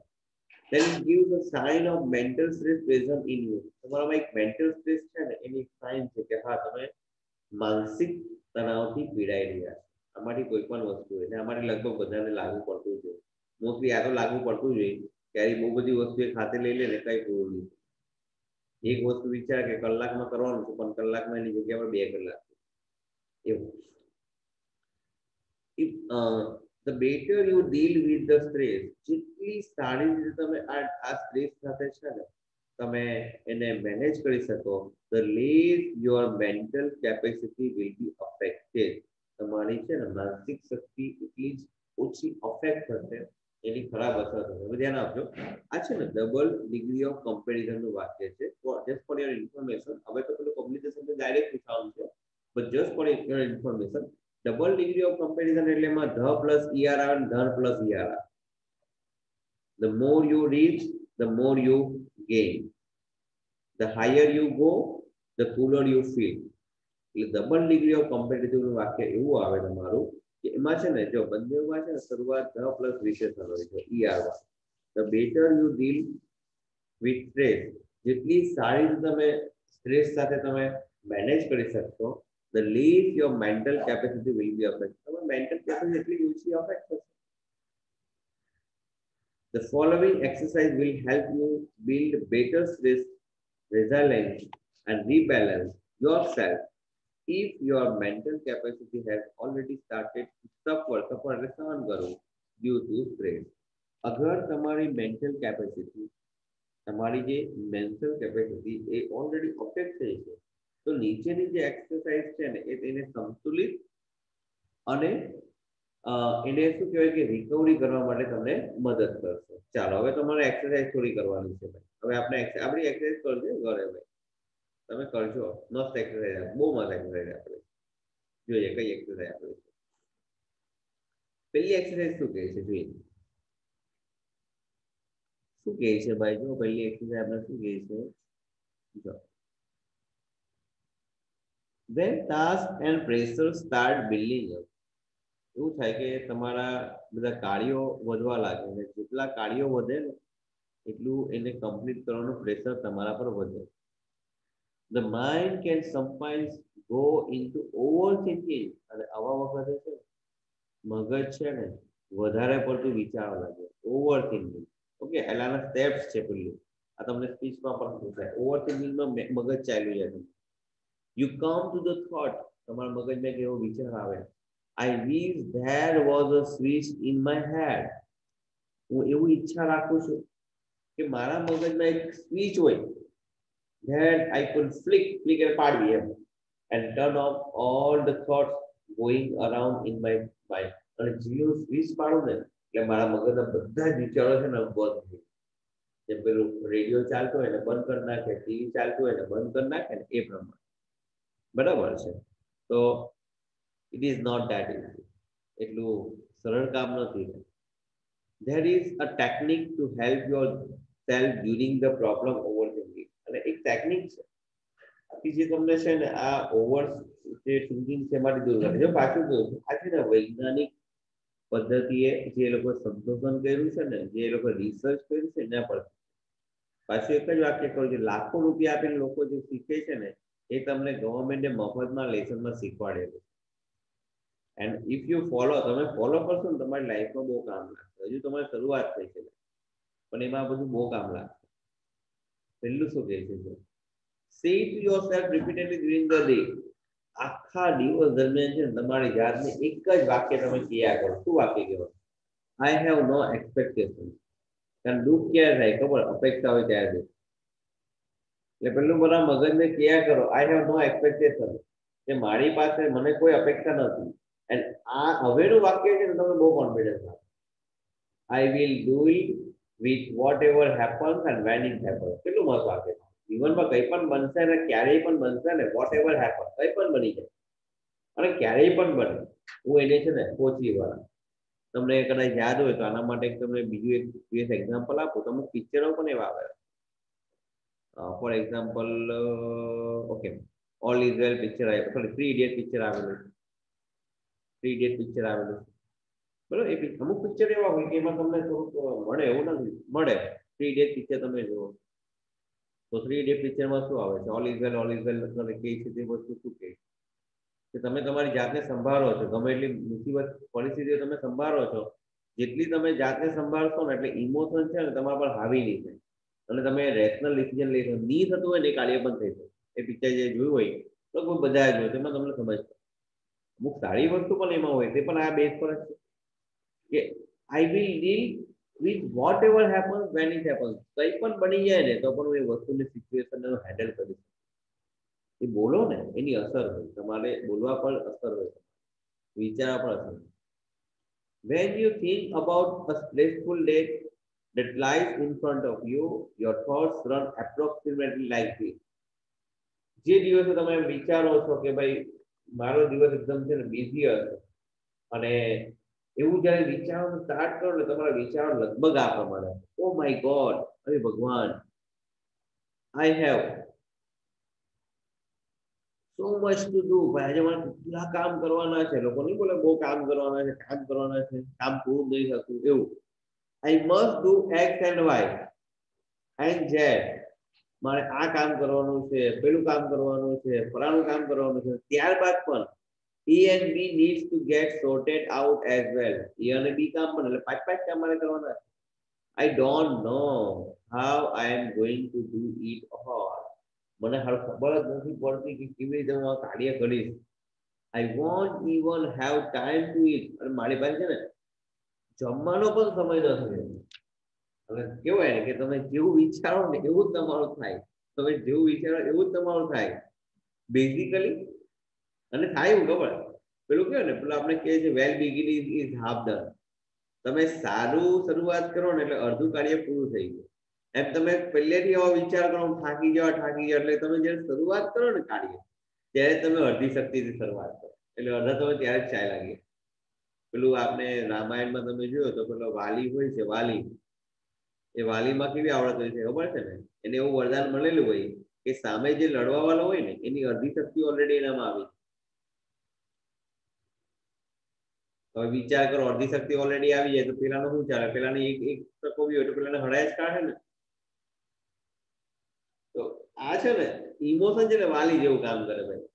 A: then it gives a sign of mental stress present in you. તમારામાં એક મેન્ટલ સ્ટ્રેસ છે ને એની સાઇન છે કે હા તમે માનસિક તણાવથી પીડાઈ રહ્યા છે. આમાંથી કોઈ પણ વસ્તુ હોય, આમાંથી લગભગ બધાને લાગુ પડતું જ હોય. મોસ્ટલી આ તો લાગુ પડતું જ હોય, ત્યારે બહુ બધી વસ્તુ એ ખાતે લઈ લે ને કઈ પૂરું નહીં. એક વસ્તુ વિચાર કે કલાકમાં કરવાનું છે, પણ કલાકમાં એની જગ્યા પર 2 કલાક એવું. If the better you deal with the stress, જેટલી સારી રીતે તમે આ સ્ટ્રેસ સાથે છે ને તમે એને મેનેજ કરી શકો, the less your mental capacity will be affected. તમારી છે ને માનસિક શક્તિ એટલી જ ઓછી અફેક્ટ થશે, એની ખરાબ અસર થશે. હવે ધ્યાન આપજો, આ છે ને ડબલ ડિગ્રી ઓફ કમ્પેરિઝન નું વાક્ય છે. જસ્ટ ફોર યોર ઇન્ફોર્મેશન, હવે તો પેલું પબ્લિકેશન ડાયરેક્ટ પૂછવાનું છે, but just for your information, double degree of comparison એટલે એમાં ધ પ્લસ ઈઆર આવે, ધન પ્લસ ઈઆર આવે. The more you reach, the more you gain. The higher you go, the cooler you feel. એટલે ડબલ ડિગ્રી ઓફ કમ્પેરિટિવ નું વાક્ય એવું આવે તમારું કે એમાં છે ને જો બંનેમાં છે ને શરૂઆત ધ પ્લસ વિશેષણ હોય છે ઈઆર માં. The better you deal with stress, જેટલી સારી રીતે તમે સ્ટ્રેસ સાથે તમે મેનેજ કરી શકશો, the least your mental capacity will be affected. તમારી મેન્ટલ કેપેસિટી એટલી ઓછી અફેક્ટ થશે. The following exercise will help you build better stress resilience and rebalance yourself if your mental capacity has already started to suffer એટલે સહન કરવું due to stress. અગર તમારી મેન્ટલ કેપેસિટી, તમારી જે મેન્ટલ કેપેસિટી એ ઓલરેડી અફેક્ટ થઈ છે, તો નીચેની જે એક્સરસાઇઝ છે ને એ તેને સંતુલિત અને એને શું કહેવાય કે રિકવરી કરવા માટે તમને મદદ કરશે. ચાલો હવે તમારે એક્સરસાઇઝ થોડી કરવાની છે ભાઈ. હવે આપણે આપણી એક્સરસાઇઝ કરજો ઘરે ભાઈ, તમે કરજો મસ્ત એક્સરસાઇઝ, બહુ મસ્ત એક્સરસાઇઝ આપણે જોઈએ કઈ એક્સરસાઇઝ આપણે. પહેલી એક્સરસાઇઝ શું કહે છે જોઈએ, શું કહે છે ભાઈ? જો પહેલી એક્સરસાઇઝ આપણે શું કહે છે, જો when task and pressure start building up, એવું થાય કે તમારા બધા કાર્યો વધવા લાગે, અને જેટલા કાર્યો વધે ને એટલું એને કમ્પ્લીટ કરવાનું પ્રેશર તમારા પર વધે. The mind can sometimes go into overthinking, અને આવા વખતે છે મગજ છે ને વધારે પડતું વિચારવા લાગે, ઓવર થિંકિંગ. ઓકે, એટલે આના સ્ટેપ્સ છે. પેલું આ તમને સ્પીચમાં પણ પૂછાય, ઓવર થિંકિંગમાં મગજ ચાલ્યું જાય. You come to the thought, તમારા મગજમાં એક એવો વિચાર આવે, I wish there was a switch in my head. હું એવું ઈચ્છા રાખું છું કે મારા મગજમાં એક સ્વિચ હોય, that I could flick એટલે પાડવી એમ, and turn off all the thoughts going around in my mind. અને જેવું સ્વિચ પાડું ને એટલે મારા મગજના બધા જ વિચારો છે ને બંધ થઈ, જેમ પેલું રેડિયો ચાલતો હોય ને બંધ કરી નાખે, ટીવી ચાલતું હોય ને બંધ કરી નાખે ને એ પ્રમાણે. બરાબર છે? તો it is not that easy. એટલું સરળ કામ નથી. There is a technique to help yourself during the problem overthinking. અને એક ટેકનિક છે જે તમને છે ને આ ઓવર જે થિંકિંગ છે એમાંથી દૂર કરે. જો પાછું કહું છું, આ છે ને વૈજ્ઞાનિક પદ્ધતિએ જે લોકો સંશોધન કર્યું છે ને, જે લોકો રિસર્ચ કર્યું છે એના પર. પાછું એક જ વાક્ય કહું છું, લાખો રૂપિયા આપીને લોકો જે શીખે છે ને એ તમને ગવર્મેન્ટે મફતમાં લેસનમાં શીખવાડેલું. એન્ડ ઇફ યુ ફોલો, તમે ફોલો કરશો ને તમારી લાઈફમાં બહુ કામ લાગશે. હજુ તમારી શરૂઆત થઈ છે પણ એમાં બધું બહુ કામ લાગશે. પહેલું શું કહે છે, say to yourself repeatedly during the day. આખા દિવસ દરમિયાન છે તમારી જાતને એક જ વાક્ય તમે કહ્યા કરો. શું વાક્ય કહેવાનું? I have no expectation. કારણ દુઃખ ક્યારે થાય ખબર? અપેક્ષા હોય ત્યારે. એટલે પેલું બધા મગજને કહ્યા કરો, I have no expectation, કે મારી પાસે મને કોઈ અપેક્ષા નથી. અને આ હવેનું વાક્ય છે ને તમને બહુ કોન્ફિડન્સ આપે. I will do it with whatever happens and when it happens. કેટલું મહત્વ આપે છે જીવનમાં કંઈ પણ બનશે ને ક્યારેય પણ બનશે ને whatever happens કંઈ પણ બની જાય અને ક્યારેય પણ બને હું એને છે ને પહોંચી વળા તમને કદાચ યાદ હોય તો આના માટે તમને બીજું એક એક્ઝામ્પલ આપું તો અમુક પિક્ચરો પણ એવા આવે for example okay all is well picture આવે સોરી થ્રી ઇડિયટ પિક્ચર આવેલું થ્રી ઇડિયટ પિક્ચર આવેલું બરાબર એ અમુક પિક્ચર એવા હોય કે એમાં તમને થોડુંક મળે એવું નથી મળે થ્રી ઇડિયટ પિક્ચર તમે જુઓ તો થ્રી ઇડિયટ પિક્ચરમાં શું આવે છે ઓલ ઇઝ વેલ તમને કહે છે તે વસ્તુ શું કહે કે તમે તમારી જાતને સંભાળો છો ગમે એટલી મુસીબત પરિસ્થિતિઓ તમે સંભાળો છો જેટલી તમે જાતને સંભાળશો ને એટલે ઇમોશન છે ને તમારા પર હાવી નહીં થાય અને તમે રેશનલ ડિસિઝન લઈ શકો નહીં થતું હોય ને એ કાર્ય પણ થઈ શકે એ પિક્ચર જે જોયું હોય તો કોઈ બધા જ હોય તેમાં તમને સમજ અમુક સારી વસ્તુ પણ એમાં હોય તે પણ આ બેઝ પર જ છે કે I will deal with what ever happens when it happens કંઈ પણ બની જાય ને તો પણ હું એ વસ્તુની સિચ્યુએશન હેન્ડલ કરીશ એ બોલો ને એની અસર હોય તમારે બોલવા પર અસર હોય વિચારવા પર અસર when you think about a stressful day that lies in front of you your thoughts run approximately like this જે દિવસે તમે વિચારો છો કે ભાઈ મારો દિવસ એકદમ છે ને બિઝી હશે અને એવું જ્યારે વિચારવાનું સ્ટાર્ટ કરો ને તમારા વિચારો લગભગ આ પ્રમાણે ઓ માય ગોડ અરે ભગવાન I have so much to do ભાઈ આજે મારે કેટલા કામ કરવાના છે લોકો નહીં બોલે બહુ કામ કરવાના છે કામ પૂરું નહીં થતું એવું I must do X and Y and Z મારે આ કામ કરવાનું છે પેલું કામ કરવાનું છે ફલાણું કામ કરવાનું છે ત્યારબાદ પણ E and B needs to get sorted out as well E અને B કામ પણ એટલે પાંચ કામ મારે કરવાના I don't know how I am going to do it all મને હાલ ખબર જ નથી પડતી કે કેવી રીતે હું આ કાર્ય કરીશ I won't even have time to eat અને મારી પાસે છે ને જમવાનો પણ સમય નથી અને કેવાય ને કે તમે જેવું વિચારો ને એવું જ તમારું થાય તમે જેવું વિચારો એવું જ તમારું થાય બેઝિકલી અને થાય એવું ખબર પેલું કેવું ને પેલું આપણે કહે છે વેલ બિગિન ઇઝ હાફ ડન તમે સારું શરૂઆત કરો ને એટલે અડધું કાર્ય પૂરું થઈ ગયું એમ તમે પહેલેથી આવો વિચાર કરો થાકી જાઓ એટલે તમે જયારે શરૂઆત કરો ને કાર્ય ત્યારે તમે અડધી શક્તિથી શરૂઆત કરો એટલે અડધા તમે ત્યારે જ ચાય લાગી પેલું આપણે રામાયણમાં તમે જોયો તો પેલો વાલી હોય છે વાલી એ વાલીમાં કેવી આવડત હોય છે ખબર છે ને એને એવું વરદાન મળેલું હોય કે સામે જે લડવા વાળો હોય ને એની અડધી શક્તિ ઓલરેડી એનામાં આવી હવે વિચાર કરો અડધી શક્તિ ઓલરેડી આવી જાય તો પેલાનું શું ચાલે પેલાની એક તકો બી હોય તો પેલાને હરાય જ કાઢે ને તો આ છે ને ઇમોશન છે ને વાલી જેવું કામ કરે ભાઈ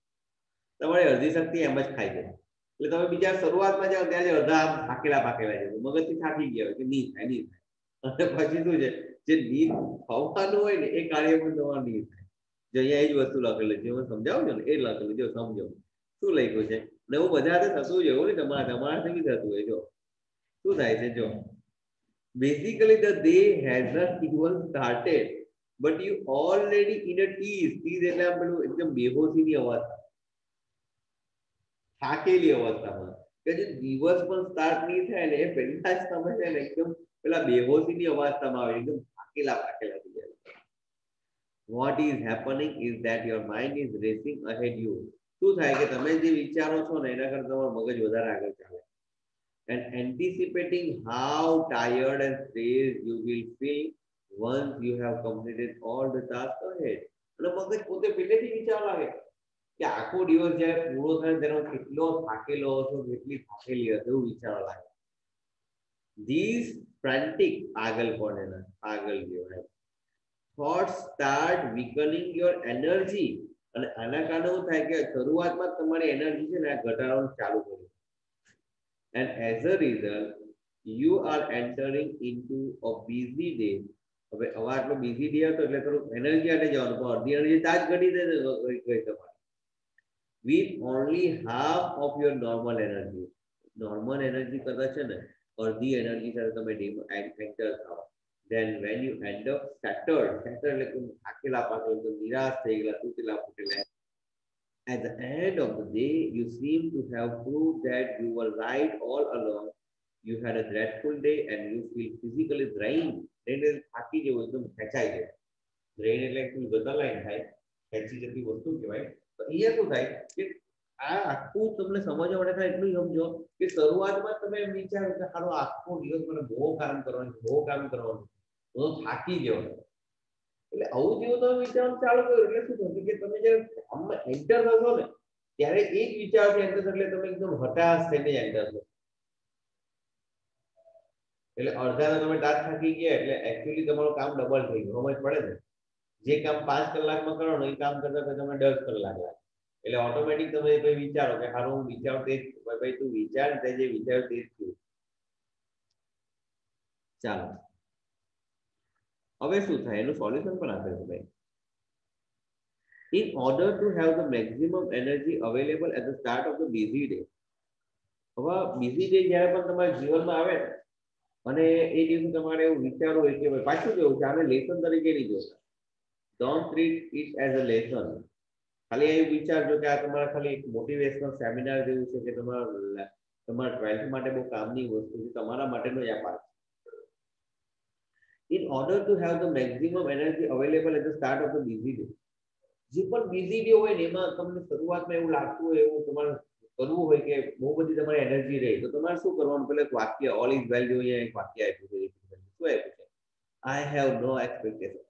A: તમારી અડધી શક્તિ એમ જ ખાઈ જાય એટલે તમે બીજા શરૂઆતમાં જાઓ ત્યારે અડધા આમ પાકેલા છે મગજથી થાકી ગયા હોય કે નહીં થાય અને પછી શું છે જે નીંદ થવાનું હોય ને એ કાર્ય પણ તમારું નહીં થાય જો અહીંયા એ જ વસ્તુ લખેલું છે હું સમજાવું છું ને એ લખેલું જો સમજો શું લખ્યું છે ને હું બધા થતું જ એવું ને તમારા થકી થતું હોય જો શું થાય છે જો basically the day has not even started but you already in a tease એટલે પેલું એકદમ બેહોશીની અવસ્થા થાકેલી અવસ્થામાં કે જે દિવસ પણ સ્ટાર્ટ નહીં થાય ને એ પહેલા જ તમે છે ને એકદમ પેલા બેહોશીની અવસ્થામાં આવે એકદમ થાકેલા થઈ જાય what is happening is that your mind is racing ahead you શું થાય કે તમે જે વિચારો છો ને એના કરતા તમારું મગજ વધારે આગળ ચાલે and anticipating how tired and stressed you will feel once you have completed all the tasks ahead એટલે મગજ પોતે પહેલેથી વિચાર લાગે કે આખો દિવસ જ્યારે પૂરો થાય તેનો કેટલો થાકેલો હશે કેટલી થાકેલી હશે એવું વિચારવા લાગે these frantic પાગલ કહેવાય thoughts start weakening your energy અને આના કારણે શું થાય કે શરૂઆતમાં તમારી એનર્જી છે ને આ ઘટાડવાનું ચાલુ કર્યું and as a result you are entering into a busy day હવે આટલો બિઝી ડે હતો એટલે થોડું એનર્જી આટે જવાનું પણ અડધી એનર્જી તાજ ઘટી ગઈ તમારી with only half of your normal energy કરતા છે ને અડધી એનર્જી સાથે તમે એન્ટર થાઓ then when you end up shattered એટલે થાકેલા પાકેલા નિરાશ થઈ ગયેલા તૂટેલા ફૂટેલા at the end of the day you seem to have proved that you were right all along you had a dreadful day and you feel physically drained. એટલે થાકી જવું, એકદમ ખેંચાઈ જાય. ડ્રેઇન એટલે એકદમ ગટર લાઈન થાય, ખેંચી જતી વસ્તુ કહેવાય. તો અહીંયા શું થાય કે આ આખું તમને સમજવા માટે થાય એટલું સમજો કે શરૂઆતમાં તમે એમ વિચારો કે સારો આખો દિવસ મને બહુ કામ કરવાનું, તો થાકી ગયો. એટલે આવું જેવું તમે વિચારવાનું ચાલુ કર્યું એટલે શું થશે કે તમે જ્યારે કામમાં એન્ટર થશો ને ત્યારે એ જ વિચારથી એન્ટર એટલે તમે એકદમ હતાશ થઈને એન્ટર થશો. એટલે અડધા તમે દાંત થાકી ગયા એટલે એકચ્યુઅલી તમારું કામ ડબલ થઈ ગયું. સમજ પડે ને? જે કામ 5 કલાકમાં કરવાનું એ કામ કરતા તમે 10 કલાક લાગે. એટલે ઓટોમેટિક તમે ભાઈ વિચારો કે હારું હું વિચારું તે ભાઈ તું વિચાર તે જે વિચાર તે જ થયું. ચાલો હવે શું થાય એનું સોલ્યુશન પણ આપે છે ભાઈ. In order to have the maximum energy available at the start of the busy day. હવે busy day જ્યારે પણ તમારા જીવનમાં આવે અને એ દિવસે તમારે એવું વિચારવું હોય કે ભાઈ પાછું કેવું છે આને લેસન તરીકે નહીં જોતા. Don't treat it as a lesson. ખાલી એવું વિચારજો કે આ તમારા ખાલી એક મોટિવેશનલ સેમિનાર જેવું છે કે તમારા 12th માટે બહુ કામની વસ્તુ છે, તમારા માટેનો જ આ પાઠ. In order to have the maximum energy available at the start of the busy day. જે પણ busy day હોય ને એમાં તમને શરૂઆતમાં એવું લાગતું હોય એવું તમારે કરવું હોય કે બહુ બધી તમારી એનર્જી રહે તો તમારે શું કરવાનું? પેલા એક વાક્ય ઓલ ઇઝ વેલ જોઈએ, એક વાક્ય આપ્યું છે. શું આપ્યું છે? I have no expectation.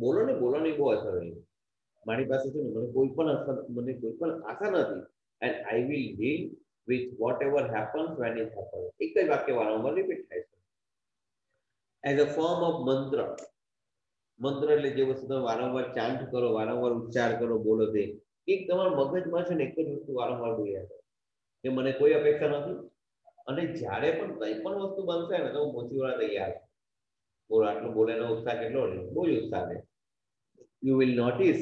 A: બોલો ને બહુ અસર રહી. મારી પાસે છે ને મને કોઈ પણ આશા નથી. And I will deal with what ever happens when it happens. એક જ વાક્ય વારંવાર રિપીટ થાય છે. એઝ અ ફોર્મ ઓફ મંત્ર. મંત્ર એટલે જે વસ્તુ તમે વારંવાર ચાન્ટ કરો, વારંવાર ઉચ્ચાર કરો, બોલો તે એક તમારા મગજમાં છે ને એક જ વસ્તુ વારંવાર બોલ્યા કરો કે મને કોઈ અપેક્ષા નથી અને જ્યારે પણ કંઈ પણ વસ્તુ બનશે ને તો હું પહોંચી વળવા તૈયાર છું. બોલો આટલું બોલેનો ઉત્સાહ કેટલો રહે? બહુ જ ઉત્સાહ રહે. You will notice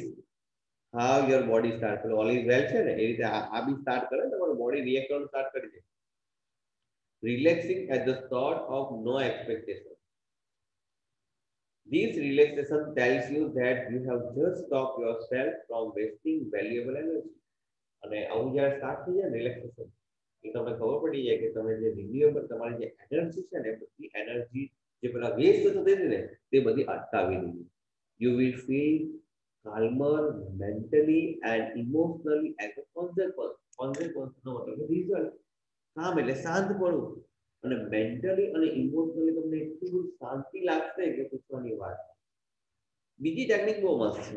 A: how your body start કરે. ઓલ ઇઝ વેલ છે ને એ રીતે આ બી સ્ટાર્ટ કરે તમારું બોડી રિએક્ટ કરવાનું સ્ટાર્ટ કરી દે. Relaxing at the thought of no expectation. This relaxation tells you that you have just stopped yourself from wasting valuable energy. અને આવું જ્યારે સ્ટાર્ટ થઈ જાય રિલેક્સેશન એ તમને ખબર પડી જાય કે તમે જે રિન્યુએબલ તમારી જે એનર્જી છે ને બધી એનર્જી જે પેલા વેસ્ટ થતી હતી ને તે બધી અટકાવી દીધી. You will feel calmer mentally and emotionally as a consequence. નો મતલબ રિઝલ્ટ. કામ એટલે શાંત પડવું અને મેન્ટલી અને ઇમોશનલી તમને એટલું બધું શાંતિ લાગશે કે પૂછવાની વાત. બીજી ટેકનિક બહુ મસ્ત છે.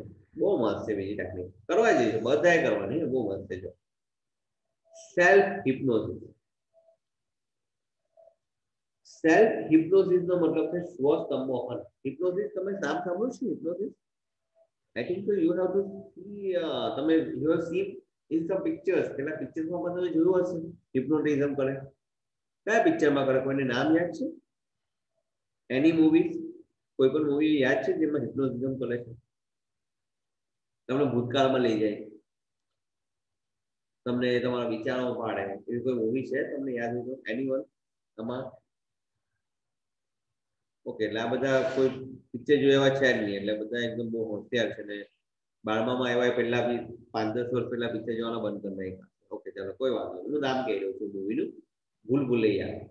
A: બીજી ટેકનિક કરવા જઈએ બધાએ કરવાની, બહુ મસ્ત છે. જો સેલ્ફ હિપ્નોસિસ. સેલ્ફ હિપ્નોસિસ નો મતલબ છે સ્વ સંમોહન. હિપ્નોસિસ તમે નામ સાંભળ્યું છે? હિપ્નોસિસ I think so you have to see તમે you have seen in some pictures. પેલા પિક્ચર્સમાં પણ તમે જોયું હશે હિપ્નોટિઝમ કરે. કયા પિક્ચરમાં કરે? કોઈને નામ યાદ છે? એની મૂવીઝ કોઈ પણ મૂવી યાદ છે જેમાં હિપ્નોટિઝમ કરે છે? તમને ભૂતકાળમાં લઈ જાય, તમને તમારા વિચારો પાડે, એવી કોઈ મૂવી છે તમને યાદ હોય તો? એનીવન આમાં? ઓકે, એટલે આ બધા કોઈ પિક્ચર જોયા છે જ નહીં, એટલે બધા એકદમ બહુ હોશિયાર છે ને 12માં એવા પહેલા બી 5-10 વર્ષ પહેલા પિક્ચર જોવાના બંધ કરી નાખ્યા. ઓકે ચાલો કોઈ વાંધો નહીં. હું નામ કહી દઉં છું મૂવીનું, ભૂલ ભુલૈયા.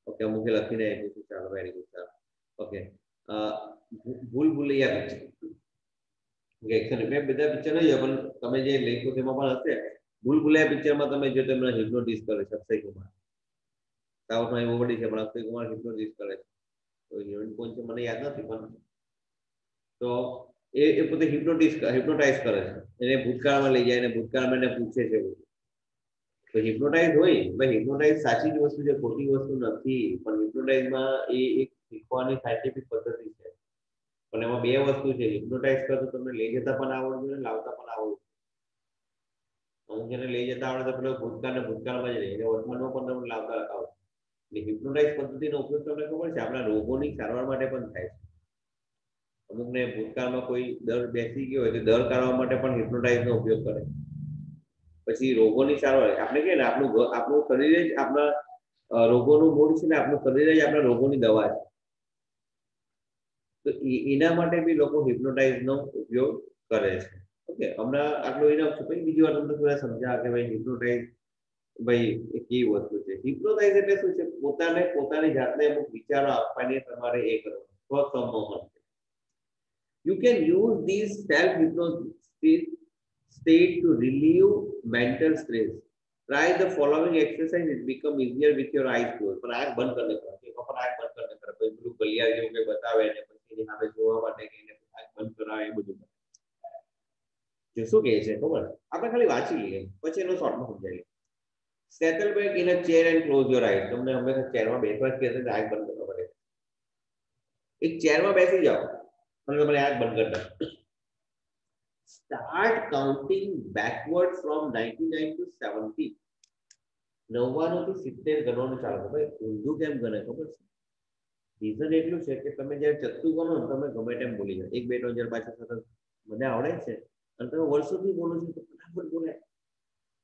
A: ઓકે અમુકે લખીને આપ્યું છે. ચાલો વેરી ગુડ. ચાલો ઓકે, ભૂલ ભુલૈયા પિક્ચર. ઓકે એક્ચુઅલી મેં બધા પિક્ચર નહીં પણ તમે જે લખ્યું તેમાં પણ હશે. ભૂલ ભુલૈયા પિક્ચરમાં તમે જો તમને હિપ્નોટિઝ કરે છે અક્ષય કુમાર. સાઉથમાં એ મોવડી છે પણ અક્ષય કુમાર હિપ્નોટિઝ કરે છે. તો હિરોઈન કોણ છે મને યાદ નથી પણ તો એ પોતે હિપ્નોટાઇઝ કરે છે. એને ભૂતકાળમાં લઈ જાય અને ભૂતકાળમાં એને પૂછે છે. તો હિપ્નોટાઇઝ હોય ભાઈ, હિપ્નોટાઇઝ સાચી જ વસ્તુ છે, ખોટી વસ્તુ નથી. પણ હિપ્નોટાઇઝમાં એ એક શીખવાની સાયન્ટિફિક પદ્ધતિ છે. પણ એમાં બે વસ્તુ છે. હિપ્નોટાઇઝ કરતો તમને લઈ જતા પણ આવડવું જોઈએ, લાવતા પણ આવડવું. અમુક એને લઈ જતા આવડે તો પેલો ભૂતકાળમાં જ રહે, એને વર્તમાનમાં પણ તમને લાવતા આવડે. હિપ્નોટાઇઝ પદ્ધતિનો ઉપયોગ તમને ખબર છે આપણા રોગોની સારવાર માટે પણ થાય છે. અમુકને ભૂતકાળમાં કોઈ દર બેસી ગયો હોય તો દર કાઢવા માટે પણ હિપ્નોટાઇઝનો ઉપયોગ કરે. પછી રોગોની સારવાર આપણે કહીએ ને આપણું શરીર જ આપણા રોગોનું મૂળ છે ને આપણું શરીર જ આપણા રોગોની દવા છે. તો એના માટે બી લોકો હિપ્નોટાઇઝનો ઉપયોગ કરે છે. ઓકે હમણાં આટલું એના પછી બીજી વાર તમને થોડા સમજાવે કે ભાઈ હિપ્નોટાઇઝ ભાઈ એ કેવી વસ્તુ છે. હિપ્નોટાઇઝ એટલે શું છે? પોતાને પોતાની જાતને અમુક વિચારો આપવાની તમારે એ કરવાનું સ્વસંમોહન. You can use these self-hypnosis state to relieve mental stress. Try the following exercise. It become easier with your eyes closed. પણ આંખ બંધ કરીને કરો. પણ આંખ બંધ કરીને કરો. પછી પેલું ગલિયા જેવું કંઈ બતાવે ને પછી એની સામે જોવા માટે કહીને આંખ બંધ કરાવે એ બધું. જે શું કહે છે ખબર? આપણે ખાલી વાંચી લઈએ પછી એનો શોર્ટમાં સમજાવી લઈએ. Settle back in a chair and close your eyes. તમને હંમેશા ચેરમાં બેસવા જ કહેશે આંખ બંધ કરવા પડે. એક ચેરમાં બેસી જાઓ. તમારી આંખ બંધ કરી દો. Start counting backward from 99 to 70. 99 થી 70 ગણવાનું ચાલુ કરો. ભાઈ ઊંધું કેમ ગણે ખબર છે? રીઝન એટલું છે કે તમે જ્યારે ચત્તુ ગણો ને તમે ગમે તેમ બોલી જાઓ. 1 2 3 4 5 6 7 મને આવડે છે અને તમે વર્ષોથી બોલો છો તો ફટાફટ બોલાય.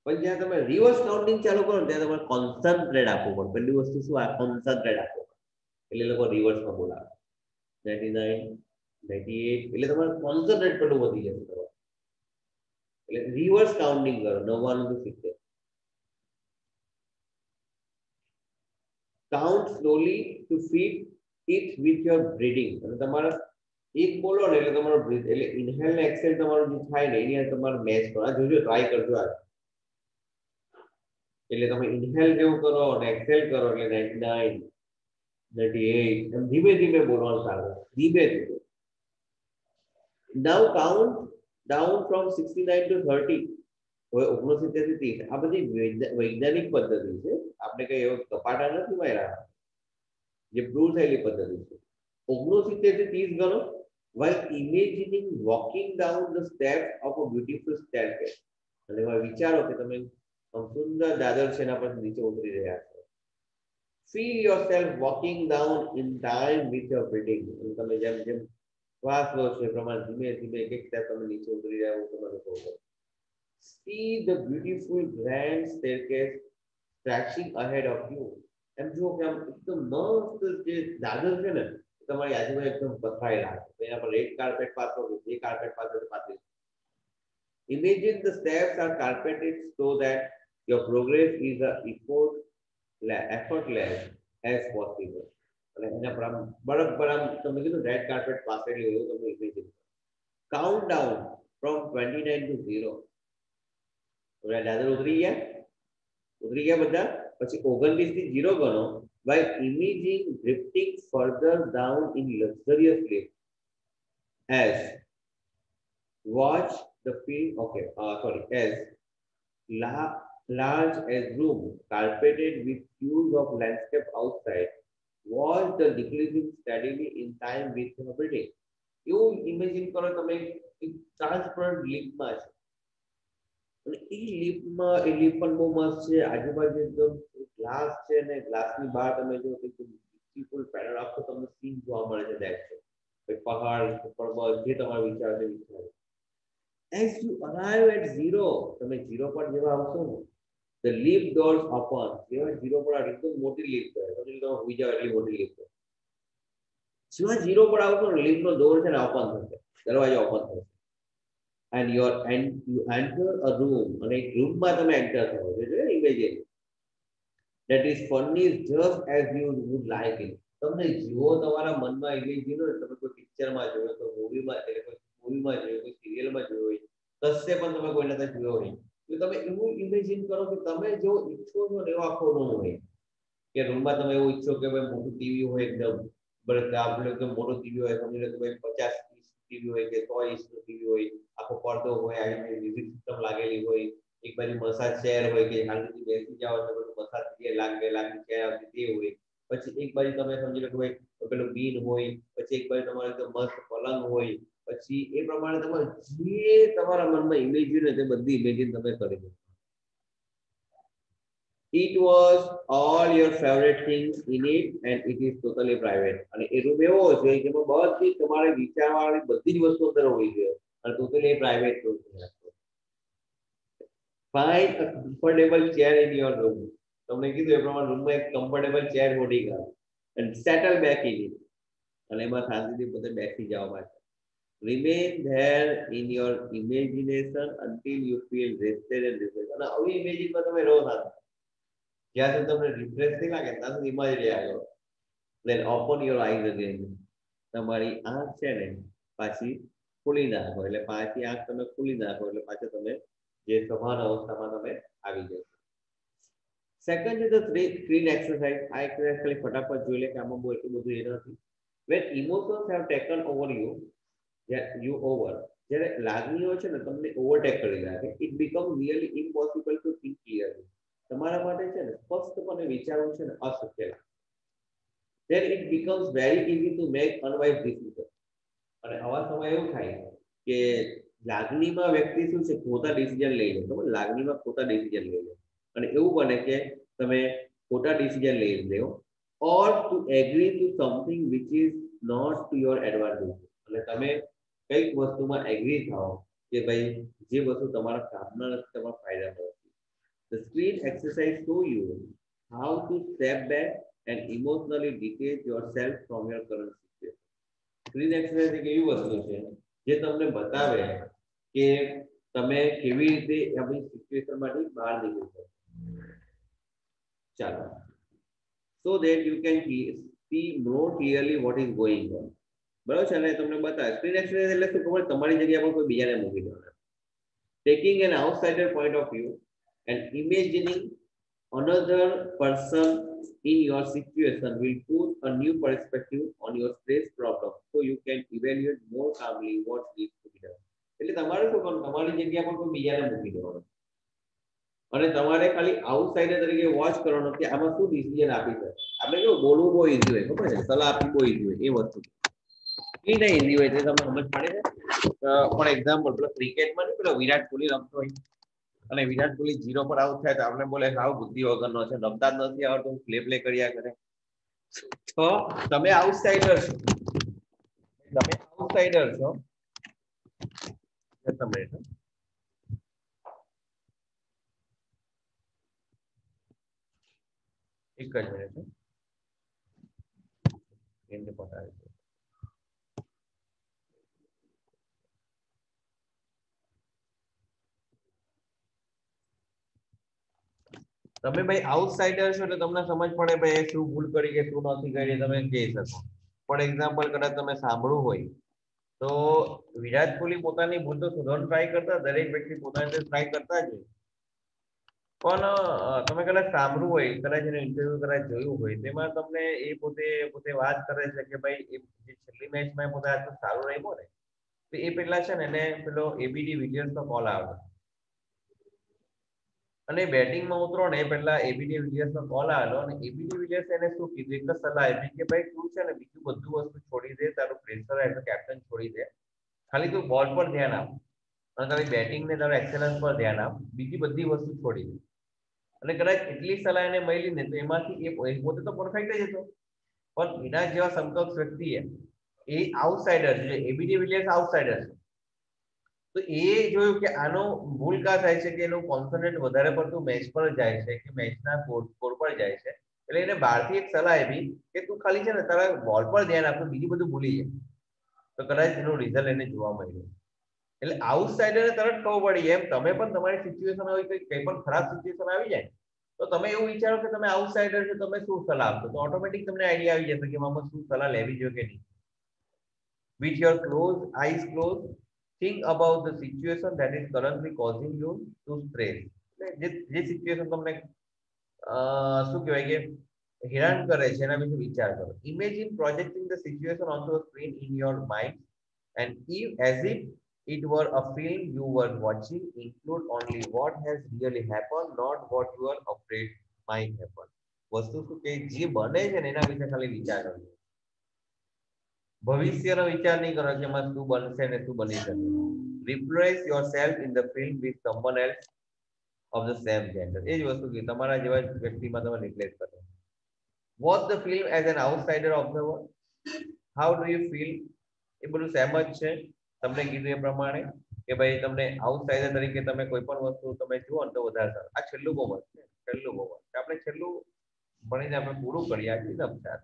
A: પણ જ્યાં તમે રિવર્સ કાઉન્ટિંગ ચાલુ કરો ત્યાં તમારે કોન્સન્ટ્રેટ આપવું પડે. પહેલી વસ્તુ શું? આ કોન્સન્ટ્રેટ આપવું પડે. એટલે લોકો રિવર્સમાં બોલાવે. 99 98 એટલે તમારે કોન્સન્ટ્રેટ પેલું વધી જશે તમારે. એટલે રિવર્સ કાઉન્ટિંગ કરો 99 થી 70. Count slowly to fit it with your breathing. અને તમારે એક બોલો ને એટલે તમારો બ્રીથ એટલે ઇનહેલ ને એક્સહેલ તમારું જે થાય ને એની તમારે મેચ કરો. આ જોજો ટ્રાય કરજો આ. એટલે તમે ઇનહેલ જેવું કરો અને એક્સહેલ કરો એટલે 99 98 એમ ધીમે ધીમે બોલવાનું ચાલુ. ધીમે ધીમે. Now count down from 69 to 30. હવે 69 થી 30. આ બધી વૈજ્ઞાનિક પદ્ધતિ છે. આપણે કઈ એવો કપાટા નથી માર્યા. જે પ્રૂવ થયેલી પદ્ધતિ છે. 69 થી 30 ગણો while imagining walking down the steps of a beautiful staircase. અને એમાં વિચારો કે તમે સુંદર દાદર છે એના પર નીચે ઉતરી રહ્યા છો. Feel yourself walking down in time with your breathing. અને તમે જેમ જેમ શ્વાસ લો છો એ પ્રમાણે ધીમે ધીમે એક એક સ્ટેપ તમે નીચે ઉતરી રહ્યા એવું તમે અનુભવ કરો. See the beautiful grand staircase stretching ahead of you. એમ જુઓ કે આમ એકદમ મસ્ત જે દાદર છે ને તમારી આજુબાજુ એકદમ પથરાયેલા છે. એના પર રેડ કાર્પેટ પાથરો કે જે કાર્પેટ પાથરો પાથરી. Imagine the steps are carpeted so that your progress is effortless as possible. અને એના પર આમ બરાબર આમ તમે કીધું રેડ કાર્પેટ પાથરેલી હોય એવું તમે ઇમેજિન કરો. Count down from 29 to 0. દાદર ઉતરી ગયા બધા. પછી 29 થી 0 ગણો by imaging drifting further down in luxurious sleep as watch the field as large as room carpeted with views of landscape outside. Watch the decreasing steadily in time with your breathing. એવું ઇમેજિન કરો તમે એક ટ્રાન્સપરન્ટ લીપમાં છે અને એ લીપમાં એ લીપ પણ બહુ મસ્ત છે. આજુબાજુ એકદમ ગ્લાસ છે ને ગ્લાસની બહાર તમે જો બ્યુટીફુલ પેનલ આખો તમને સીન જોવા મળે છે. દેખ છે પહાડ પર્વત જે તમારો વિચાર છે વિચાર. As you arrive at 0, તમે 0 પર જેવા આવશો ને the leaf doors open. જેવા 0 પર એકદમ મોટી લીફ છે. તમે હોઈ જાવ એટલી મોટી લીફ છે. જેવા 0 પર આવશો ને લીફનો ડોર છે ને ઓપન થશે. દરવાજો ઓપન થશે. And you enter a room. અને એક રૂમમાં તમે એન્ટર થવો જોઈએ. Imagine that is furnished just as you would like it. તમને જેવો તમારા મનમાં ઇમેજિન હોય તમે કોઈ પિક્ચરમાં જોયો કોઈ મૂવીમાં એટલે કોઈ મૂવીમાં જોયો કોઈ સિરિયલમાં જોયો હોય કશે પણ તમે કોઈના ત્યાં જોયો હોય તો તમે એવું ઇમેજિન કરો કે તમે જો ઈચ્છો છો ને એવો આખો રૂમ હોય. કે રૂમમાં તમે એવું ઈચ્છો કે ભાઈ મોટું ટીવી હોય એકદમ આપણે એકદમ મોટું ટીવી હોય સમજી લો કે ભાઈ 50 ઇંચ ટીવી હોય કે 100 ઇંચનું ટીવી હોય. આખો પડદો હોય આવી મ્યુઝિક સિસ્ટમ લાગેલી હોય. એક બાજુ મસાજ ચેર હોય કે શાંતિથી બેસી જાઓ તો બધું મસાજ લાગે ચેર આવતી તે હોય. પછી એક બાજુ તમે સમજી લો કે ભાઈ પેલું બીન હોય. પછી એક બાજુ તમારે તો મસ્ત પલંગ હોય. પછી એ પ્રમાણે તમારે જે તમારા મનમાં ઇમેજિન હોય તે બધી ઇમેજિન તમે કરી દો. It was all your favorite things in it and it is totally private. અને એ રૂમ એવો છે કે બધી તમારે વિચારવાળી બધી જ વસ્તુ અંદર હોવી જોઈએ અને totally private રૂમ છે. Find a comfortable chair in your room. તમને કીધું એ પ્રમાણે રૂમમાં એક કમ્ફર્ટેબલ ચેર શોધી કાઢો and settle back in it. અને એમાં શાંતિથી પોતે બેસી જવા માટે. Remain there in your imagination until you feel rested and refreshed. અને આવી ઇમેજિનમાં તમે રહો શાંતિ. જ્યાં સુધી તમને રિફ્રેશ નહીં લાગે ત્યાં સુધી ઇમેજિનરી આગળ. then open your eyes again. તમારી આંખ છે ને પાછી ખુલી નાખો, એટલે પાછી આંખ તમે ખુલી નાખો એટલે પાછા તમે જે સમાન અવસ્થામાં તમે આવી જશો. સેકન્ડ છે ધ સ્ક્રીન એક્સરસાઇઝ. આ એક્સરસાઇઝ ખાલી ફટાફટ જોઈ લે કે આમાં બહુ એટલું બધું એ નથી. when emotions have taken over you over, જ્યારે લાગણીઓ છે ને તમને ઓવરટેક કરી રાખે, it becomes really impossible to think clearly. તમારા માટે છે ને સ્પષ્ટપણે વિચારવું છે ને અશક્ય લાગે. then it becomes very easy to make unwise decisions. અને આવા સમય એવું થાય કે લાગણીમાં વ્યક્તિ શું છે ખોટા ડિસિઝન લઈ લે. બરાબર, લાગણીમાં ખોટા ડિસિઝન લઈ લે અને એવું બને કે તમે ખોટા ડિસિઝન લઈ લો or to agree to something which is not to your advantage. એટલે તમે કઈક વસ્તુમાં એગ્રી થાઓ કે ભાઈ જે વસ્તુ તમારા કામના નથી, તમારા ફાયદામાં નથી. The screen exercise show you how to step back and emotionally detach yourself from your current situation. Screen exercise એક એવી વસ્તુ છે જે તમને બતાવે કે તમે કેવી રીતે આપણી સિચ્યુએશનમાંથી બહાર નીકળી શકો. ચાલો, so that you can see more clearly what is going on. બરાબર છે, અને તમને બતાવે સ્ક્રીન એક્સરસાઇઝ એટલે શું ખબર, તમારી જગ્યા પર કોઈ બીજાને મૂકી દેવાના. Taking an outsider point of view and imagining another person in your situation will put a new perspective on your stress problem, so you can evaluate more calmly what needs to be done. એટલે તમારે શું કરવાનું, તમારી જગ્યા પર કોઈ બીજાને મૂકી દેવાનું અને તમારે ખાલી આઉટસાઇડર તરીકે વોચ કરવાનો કે આમાં શું ડિસિઝન આપી છે. આપણે કેવું બોલવું બહુ ઈઝી હોય, ખબર છે, સલાહ આપવી બહુ ઈઝી હોય, એ વસ્તુ એ નહીં ઈઝી હોય તે તમને સમજ પડે છે. ફોર એક્ઝામ્પલ પેલો ક્રિકેટમાં નહીં પેલો વિરાટ કોહલી રમતો હોય અને વિરાટ કોહલી 0 પર આઉટ થાય તો આપણે બોલે હાવ બુદ્ધિ વગરનો છે, રમતા જ નથી આવડતું, પ્લે કર્યા કરે. તો તમે આઉટસાઇડર છો, તમે આઉટસાઇડર છો. તમે એક જ મિનિટ એને પતાવી દો. તમે ભાઈ આઉટસાઇડર છો એટલે તમને સમજ પડે ભાઈ શું ભૂલ કરી કે શું નથી કરી તમે કહી શકો. ફોર એક્ઝામ્પલ કદાચ તમે સાંભળવું હોય તો વિરાટ કોહલી પોતાની ભૂલ તો સુધારવાની ટ્રાય કરતા, દરેક વ્યક્તિ પોતાની ટ્રાય કરતા જ હોય. પણ તમે કદાચ સાંભળવું હોય, કદાચ એનો ઇન્ટરવ્યુ કદાચ જોયું હોય, તેમાં તમને એ પોતે વાત કરે છે કે ભાઈ એ જે છેલ્લી મેચમાં પોતે આટલું સારું રમ્યો ને તો એ પેલા છે ને એને પેલો એબીડી વિલિયર્સનો કોલ આવ્યો અને બેટિંગમાં ઉતરો ને પહેલા એબીડી વિલિયર્સનો કોલ આવેલો અને એબીડી વિલિયર્સ એને શું કીધું, એક જ સલાહ આપી કે ભાઈ તું છે ને બીજું બધું વસ્તુ છોડી દે, તારું પ્રેશર એઝ અ કેપ્ટન છોડી દે, ખાલી તું બોલ પર ધ્યાન આપ અને તારી બેટિંગ ને તારું એક્સેલન્સ પર ધ્યાન આપ, બીજી બધી વસ્તુ છોડી દે. અને કદાચ એટલી સલાહ એને મળી ને તો એમાંથી એ પોતે તો પરફેક્ટ જ હતો, પણ એના જેવા સમકક્ષ વ્યક્તિએ એ આઉટસાઇડર છે, એબીડી વિલિયર્સ આઉટસાઇડર છે, તો એ જોયું કે આનો ભૂલ કા થાય છે કે એનું કોન્સન્ટ્રેટ વધારે પડતું મેચ પર જાય છે કે મેચના સ્કોર પર જાય છે. એટલે એને બહારથી એક સલાહ આપી કે તું ખાલી છે ને તારા બોલ પર ધ્યાન આપતું, બીજી બધું ભૂલી જાય. તો કદાચ એનું રિઝલ્ટ એને જોવા મળ્યું. એટલે આઉટસાઇડરને તરત ખબર પડી એમ તમે પણ તમારી સિચ્યુએશન હોય કઈ પણ ખરાબ સિચ્યુએશન આવી જાય તો તમે એવું વિચારો કે તમે આઉટસાઇડર છો, તમે શું સલાહ આપશો, તો ઓટોમેટિક તમને આઈડિયા આવી જશે કે આમાં શું સલાહ લેવી જોઈએ કે નહીં. With your eyes closed, think about the situation that is currently causing you to stress. જે સિચ્યુએશન તમને શું કહેવાય કે હેરાન કરે છે એના વિશે વિચાર કરો. Imagine projecting the situation onto a screen in your mind and as if it were a film you were watching. Include only what has really happened, not what you are afraid might happen. વસ્તુ શું કે જે બને છે ને એના વિશે ખાલી વિચાર કરજો, ભવિષ્યનો વિચાર નહીં કરો કે એમાં શું બનશે ને શું બની શકે. Replace yourself in the film with someone else of the same gender. એ જ વસ્તુ કે તમારા જેવા વ્યક્તિમાં તમે રિપ્લેસ કરો. Watch the film as an outsider observer. How do you feel? એ બધું સેમ જ છે તમને કીધું એ પ્રમાણે કે ભાઈ તમને આઉટસાઇડર તરીકે તમે કોઈ પણ વસ્તુ તમે જુઓ ને તો વધારે સારું. આ છેલ્લું બહુ મસ્ત છે, છેલ્લું બહુ મસ્ત. આપણે છેલ્લું ભણીને આપણે પૂરું કરીએ આ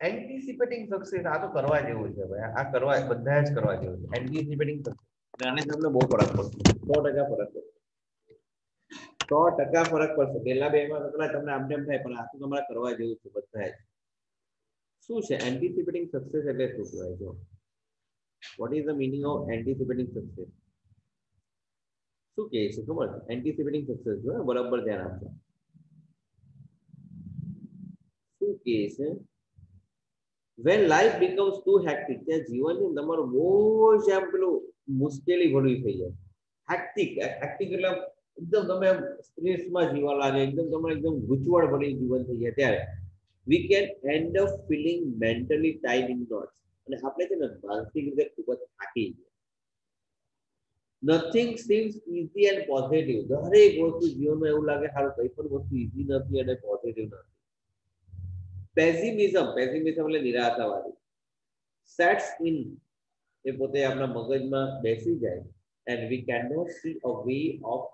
A: એન્ટિસિપેટિંગ સક્સેસ. આ તો કરવા જેવું છે ભાઈ, આ કરવા બધા જ કરવા જેવું છે એન્ટિસિપેટિંગ સક્સેસ. આને તમને બહુ ફરક પડશે, 100% ફરક પડશે. 100% ફરક પડશે. પહેલા બેમાં તો તમને આમ તેમ થાય, પણ આ તો તમારે કરવા જેવું છે બધા જ. શું છે એન્ટિસિપેટિંગ સક્સેસ એટલે શું કહેવાય? જો vote is the meaning of anticipating success? શું કહે છે ખબર છે? એન્ટિસિપેટિંગ સક્સેસ જો બરાબર ધ્યાન આપજો. શું કહે છે? when life becomes too hectic, ત્યાં જીવનની તમારું બહુ જ આમ પેલું મુશ્કેલી ભર્યું થઈ જાય. હેક્ટિક એટલે એકદમ તમે સ્ટ્રેસમાં જીવવા લાગે, એકદમ તમારે એકદમ ગૂંચવણ ભરી જીવન થઈ જાય, ત્યારે we can end up feeling mentally tied in knots. અને આપણે છે ને માનસિક રીતે ખૂબ જ થાકી જાય. Nothing seems easy and positive. દરેક વસ્તુ જીવનમાં એવું લાગે સારું કઈ પણ વસ્તુ ઇઝી નથી અને પોઝિટિવ નથી. પેસિમિઝમ એટલે નિરાશાવાદી સેટ્સ ઇન, એ પોતે આપણા મગજમાં બેસી જાય, and we cannot see a way out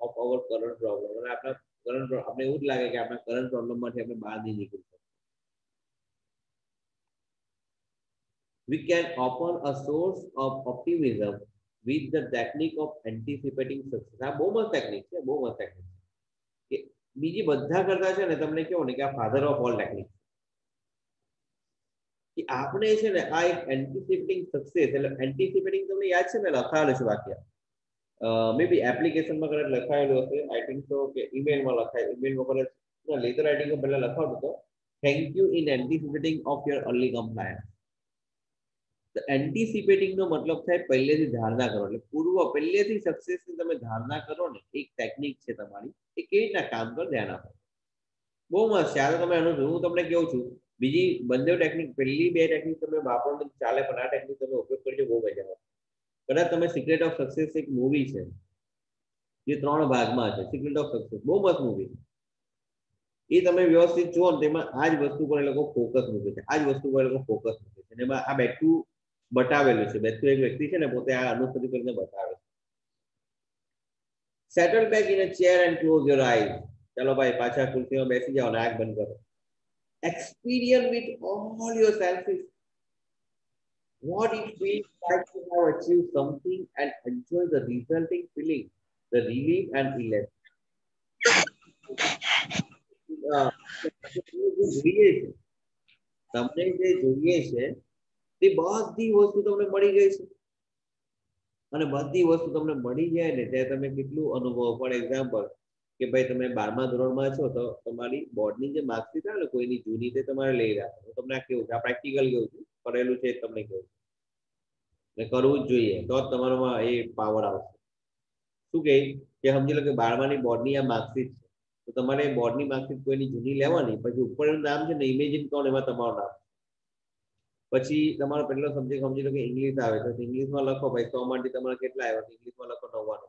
A: of our current problem. અને આપણા કરંટ આપણે એવું જ લાગે કે આપણા કરંટ પ્રોબ્લેમમાંથી આપણે બહાર નહીં નીકળી શકતા. We can open a source of optimism with the technique of anticipating success. આ બહુ મસ્ત ટેકનિક છે, બહુ મસ્ત ટેકનિક છે. બીજી બધા કરતા છે ને તમને કહો ને કે આ ફાધર ઓફ ઓલ ટેકનિક. કે આપણે છે ને આ એક એન્ટિસિપેટિંગ સક્સેસ, એટલે એન્ટિસિપેટિંગ તમને યાદ છે ને લખાયેલું છે વાક્ય, મે બી એપ્લિકેશનમાં કદાચ લખાયેલું હશે, આઈ થિંક સો કે ઈમેલમાં લખાય, ઈમેલમાં કદાચ લેટર રાઇટિંગમાં પહેલા લખાવતો હતો, thank you in anticipating of your early compliance. તો એન્ટિસિપેટિંગ નો મતલબ થાય પહેલેથી ધારણા કરો, એટલે પૂર્વ પહેલેથી સક્સેસની તમે ધારણા કરો ને, એક ટેકનિક છે તમારી, એ કેવી રીતના કામ કરો ધ્યાન આપો. બહુ મસ્ત છે. તમે અનુભવ હું તમને કહું છું. બીજી બંને ટેકનિક, પહેલી બે ટેકનિક તમે વાપરો ચાલે, પણ આ ટેકનિક તમે ઉપયોગ કરજો, બહુ મજા આવે. કદાચ તમે સિક્રેટ ઓફ સક્સેસ એક મૂવી છે જે 3 ભાગમાં છે, સિક્રેટ ઓફ સક્સેસ, બહુ મસ્ત મૂવી. એ તમે વ્યવસ્થિત જુઓ ને, તેમાં આ જ વસ્તુ પર એ લોકો ફોકસ મૂકે છે, આ જ વસ્તુ પર એ લોકો ફોકસ મૂકે છે. એમાં આ બેઠું બતાવેલું છે, બેઠું એક વ્યક્તિ છે ને પોતે આ અનુસરી કરીને બતાવે છે. Settle back in a chair and close your eyes. ચાલો ભાઈ પાછા ખુરશીમાં બેસી જાઓ અને આંખ બંધ કરો. Experience with all your senses what it feels like to have achieved something and enjoy the resulting feeling, the relief and relief. તમને જે જોઈએ છે તે બધી વસ્તુ તમને મળી ગઈ છે, અને બધી વસ્તુ તમને મળી જાય ને ત્યારે તમે કેટલું અનુભવ. ફોર એક્ઝામ્પલ કે ભાઈ તમે 12મા ધોરણમાં છો તો તમારી બોર્ડની જે માર્કશીટ આવે ને કોઈની જૂની, તે તમારે લઈ રાખો. હું તમને આ કેવું છે, આ પ્રેક્ટિકલ કેવું છું, કરેલું છે તમને કેવું છે, કરવું જ જોઈએ તો જ તમારામાં એ પાવર આવશે. શું કે સમજી લો કે 12માની બોર્ડની આ માર્કશીટ છે, તો તમારે બોર્ડની માર્કશીટ કોઈની જૂની લેવાની, પછી ઉપરનું નામ છે ને ઇમેજિન કરો, એમાં તમારું નામ, પછી તમારો પહેલો સબ્જેક્ટ સમજી લો કે ઇંગ્લિશ આવે તો ઇંગ્લિશમાં લખો ભાઈ 100 માંથી તમારે કેટલા આવ્યા, તો ઇંગ્લિશમાં લખો 99.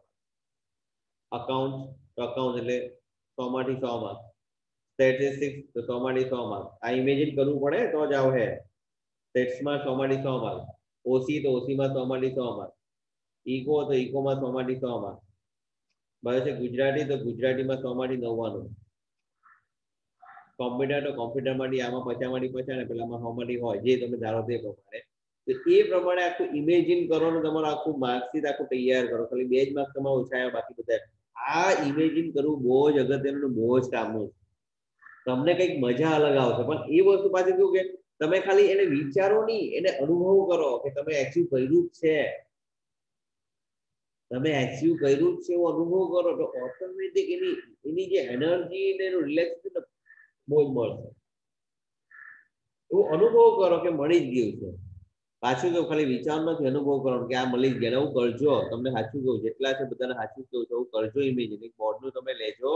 A: અકાઉન્ટ તો અકાઉન્ટ એટલે 100 માંથી 100 માર્ક. સ્ટેટિસ્ટિક્સ તો 100 માંથી 100 માર્ક. આ ઇમેજિન કરવું પડે તો જ આવે. સ્ટેટ્સમાં 100 માંથી 100 માર્ક. ઓસી તો ઓસીમાં 100 માંથી 100 માર્ક. ઇકો તો ઇકોમાં 100 માંથી 100 માર્ક. બરાબર છે. ગુજરાતી તો ગુજરાતીમાં 100 માંથી 99. કોમ્પ્યુટર તો કોમ્પ્યુટર માંથી આમાં 50 માંથી 50 ને પેલામાં 100 માંથી હોય, જે તમે ધારો તે પ્રમાણે. તો એ પ્રમાણે આખું ઇમેજિન કરો ને તમારું આખું માર્કશીટ આખું તૈયાર કરો. ખાલી 2 જ માર્ક તમારે ઓછા આવ્યા, બાકી બધા. આ ઇમેજિન કરવું બહુ જ અગત્યનું, બહુ જ કામનું છે. તમને કંઈક મજા અલગ આવશે, પણ એ વસ્તુ પાછી કેવું કે તમે ખાલી એને વિચારો નહીં, એને અનુભવ કરો કે તમે એચિવ કર્યું જ છે, તમે એચિવ કર્યું જ છે એવો અનુભવ કરો, તો ઓટોમેટિક એની જે એનર્જી ને એનું રિલેક્સેશન બહુ જ મળશે. એવું અનુભવ કરો કે મળી જ ગયું છે. પાછું કેવું ખાલી વિચાર નથી, અનુભવ કરો કે આ મળી જ ગયા. એવું કરજો. તમને સાચું કહું, જેટલા છે બધાને સાચું કહું છું, એવું કરજો. ઇમેજિન એક બોર્ડનું તમે લેજો,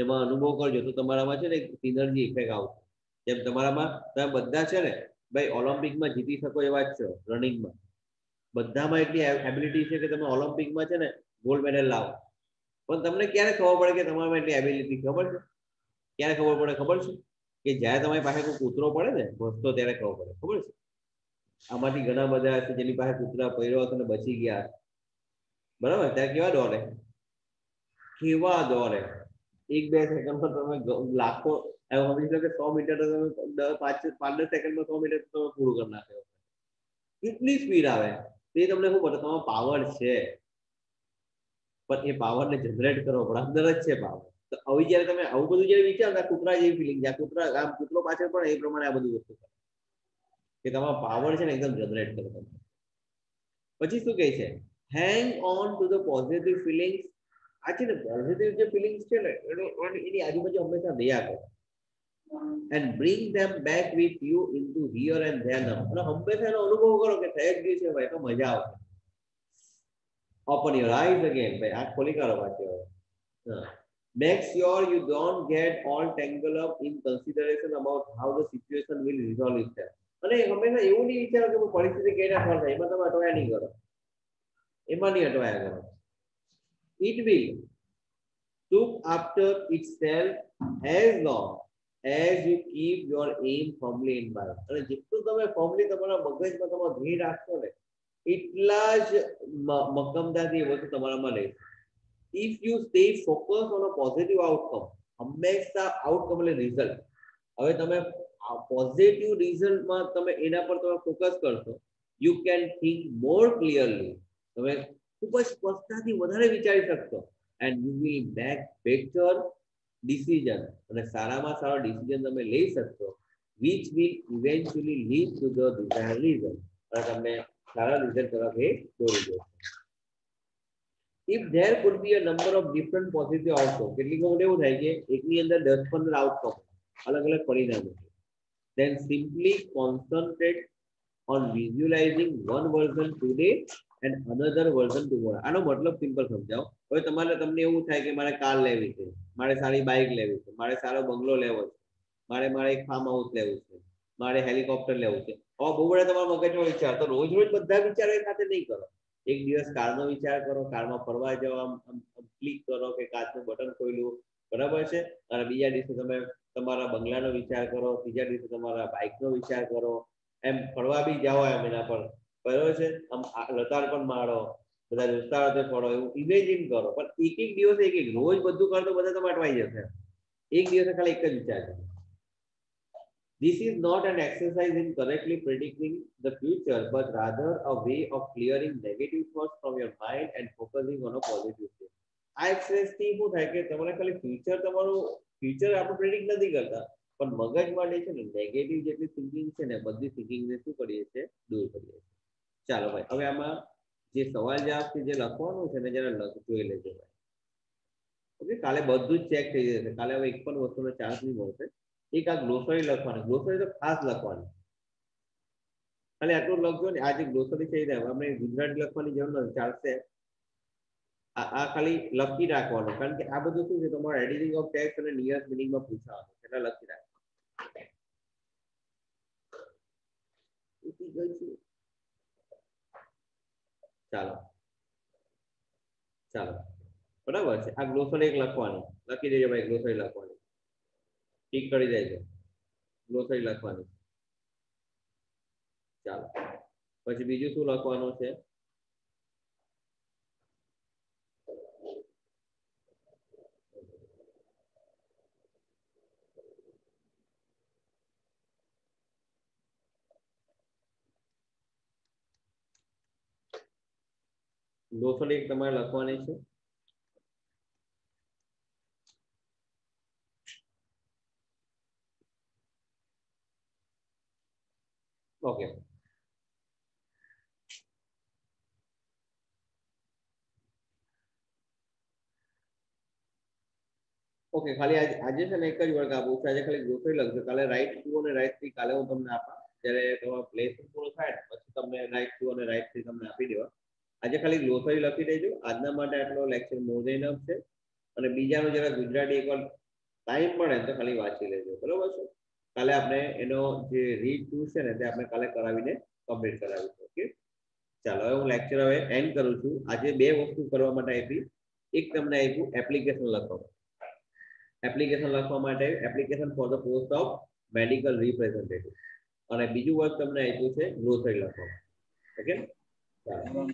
A: એમાં અનુભવ કરજો, તો તમારામાં છે ને એક સિનર્જી ઇફેક્ટ આવશે. જેમ તમારામાં તમે બધા છે ને ભાઈ ઓલિમ્પિકમાં જીતી શકો એવા જ છો, રનિંગમાં બધામાં એટલી એબિલિટી છે કે તમે ઓલિમ્પિકમાં છે ને ગોલ્ડ મેડલ લાવો. પણ તમને ક્યારે ખબર પડે કે તમારામાં એટલી એબિલિટી? ખબર છે ક્યારે ખબર પડે? ખબર છે કે જ્યારે તમારી પાસે કોઈ કૂતરો પડે ને ભસતો, ત્યારે ખબર પડે. ખબર છે? આમાંથી ઘણા બધા છે જેની પાસે કૂતરા પડ્યો હતો ને બચી ગયા, બરાબર? ત્યારે કેવા દોડે, કેવા દોડે. 1-2 સેકન્ડમાં તમે લાખો, સમજી લો કે 100 મીટર તમે 5-10 સેકન્ડમાં 100 મીટર તમે પૂરું કરી નાખો. કેટલી સ્પીડ આવે તે તમને શું પડે, તમારો પાવર છે. પણ એ પાવરને જનરેટ કરવો પડે, અંદર જ છે પાવર. તો આવી જ્યારે તમે આવું બધું જ્યારે વિચારતા કૂતરા જેવી ફિલિંગ, જ્યાં કૂતરા આમ કૂતરો પાછળ પણ એ પ્રમાણે આ બધું વસ્તુ કરે કે તમારો પાવર છે ને એકદમ જનરેટ કરો તમે. પછી શું કહે છે, hang on to the positive feelings. આ છે ને પોઝિટિવ જે ફિલિંગ્સ છે ને એની આજુબાજુ હંમેશા દયા કરો. and bring them back with you into here and there now. અને હંમેશા એનો અનુભવ કરો કે થઈ જ ગયું છે ભાઈ, તો મજા આવશે. Open your eyes again, ભાઈ આંખ ખોલી કાઢો પાછી હવે. Make sure you don't get all tangled up in consideration about how the situation will resolve itself. અને હંમેશા એવું નહીં વિચારો કે પરિસ્થિતિ કેવી રીતે થાય, એમાં તમે અટવાયા નહીં કરો, એમાં નહીં અટવાયા કરો. It will look after itself as long as you keep your aim firmly in mind. અને જેટલું તમે ફર્મલી તમારા મગજમાં તમારો ધ્યેય રાખશો ને એટલા જ મક્કમતાથી એ વસ્તુ તમારામાં રહેશે. If you stay focused on a positive outcome, હંમેશા આઉટકમ એટલે રિઝલ્ટ. હવે તમે પોઝિટિવ રિઝલ્ટમાં તમે એના પર તમે ફોકસ કરશો, you can think more clearly. તમે ખૂબ જ સ્પષ્ટતાથી વધારે વિચારી શકશો and you will make better decision. અને સારામાં સારો ડિસિઝન તમે લઈ શકશો which will eventually lead to the desired result. અને તમને સારા રિઝલ્ટ તરફ એ દોરી જશે. If there could be a number of different positive outcomes, કેટલીક વખત એવું થાય કે એકની અંદર 10-15 આઉટકમ અલગ અલગ પરિણામો છે, then simply concentrate on visualizing one version today and another version tomorrow. આનો મતલબ સિમ્પલ સમજાવો. હવે તમને એવું થાય કે મારે કાર લેવી છે, મારે સારી બાઇક લેવી છે, મારે સારો બંગલો લેવો છે, મારે એક ફાર્મ હાઉસ લેવું છે, મારે હેલિકોપ્ટર લેવું છે. હવે બહુ બધા તમારા મગજમાં વિચાર, તો રોજ રોજ બધા વિચાર એક સાથે નહીં કરો. એક દિવસ કારનો વિચાર કરો, કારમાં ફરવા જાઓ, આમ ક્લિક કરો કે કાચનું બટન ખોલ્યું, બરાબર છે. અને બીજા દિવસે તમે તમારા બંગલાનો વિચાર કરો, ત્રીજા દિવસે તમારા બાઇકનો વિચાર કરો, એમ ફરવા બી જાઓ એમ એના પર, બરાબર છે. આમ લતાર પણ મારો, બધા દોસ્તારો ફરો, એવું ઇમેજિન કરો. પણ એક દિવસ એક રોજ બધું કરો તો બધા તમે અટવાઈ જશે. એક દિવસે ખાલી એક જ વિચાર કરો. This is not an exercise in correctly predicting the future, but rather a way of clearing negative thoughts from your mind and focusing on a positive thing. આ એક્સરસાઇઝ થી શું થાય કે તમારે ખાલી ફ્યુચર આપણે પ્રેડિક્ટ નથી કરતા, પણ મગજ માટે છે ને નેગેટિવ જેટલી થિંકિંગ છે ને બધી થિંકિંગને શું કરીએ છીએ, દૂર કરીએ છીએ. ચાલો ભાઈ, હવે આમાં જે સવાલ જવાબ જે લખવાનું છે ને જરા જોઈ લેજો ભાઈ. ઓકે, કાલે બધું જ ચેક થઈ જશે. કાલે હવે એક પણ વસ્તુનો ચાન્સ નહીં મળશે. એક આ ગ્લોસરી લખવાની, ગ્લોસરી તો ખાસ લખવાની. ખાલી આટલું લખજો ને, આ જે ગ્લોસરી છે આપણે ગુજરાતી લખવાની જરૂર નથી, ચાલશે. આ ખાલી લખી રાખવાનું, કારણ કે આ બધું શું છે તમારા એડિટિંગ ઓફ ટેક્સ્ટ અને નિયરેસ્ટ મિનિંગમાં પૂછવાનું, એટલે લખી રાખવાનું. ચાલો ચાલો, બરાબર છે. આ ગ્લોસરી એક લખવાની, લખી દેજો ભાઈ. ગ્લોસરી લખવાની ઠીક કરી દેજો, ગ્લોસરી લખવાની. ચાલો, પછી બીજું શું લખવાનું છે? ગ્લોસરી એક તમારે લખવાની છે. ઓકે, ઓકે, ખાલી આજે છે ને એક જ વર્ગ આપું છું. આજે ખાલી ગ્લોસરી લખજો. કાલે રાઈટ 2 અને રાઈટ 3 કાલે હું તમને આપા, જ્યારે તમારો પ્લેસમેન્ટ પૂરો થાય પછી તમને રાઈટ 2 અને રાઈટ 3 તમને આપી દેવા. આજે ખાલી ગ્લોસરી લખી દેજો. આજના માટે આટલો લેક્ચર મોર ધેન ઇનફ છે. અને બીજાનું જરા ગુજરાતી એકવાર ટાઈમ મળે તો ખાલી વાંચી લેજો, બરોબર છે. કાલે આપણે એનો જે રીડ 2 છે ને તે આપણે કાલે કરાવીને કમ્પ્લીટ કરાવીશું. ઓકે, ચાલો હવે હું લેક્ચર હવે એન્ડ કરું છું. આજે બે વસ્તુ કરવા માટે આપી. એક તમને આપ્યું એપ્લિકેશન લખવા, એપ્લિકેશન લખવા માટે application for the post of medical representative, અને બીજું વર્ક તમને આપ્યું છે ગ્લોસરી લખવા. ઓકે, ચાલો.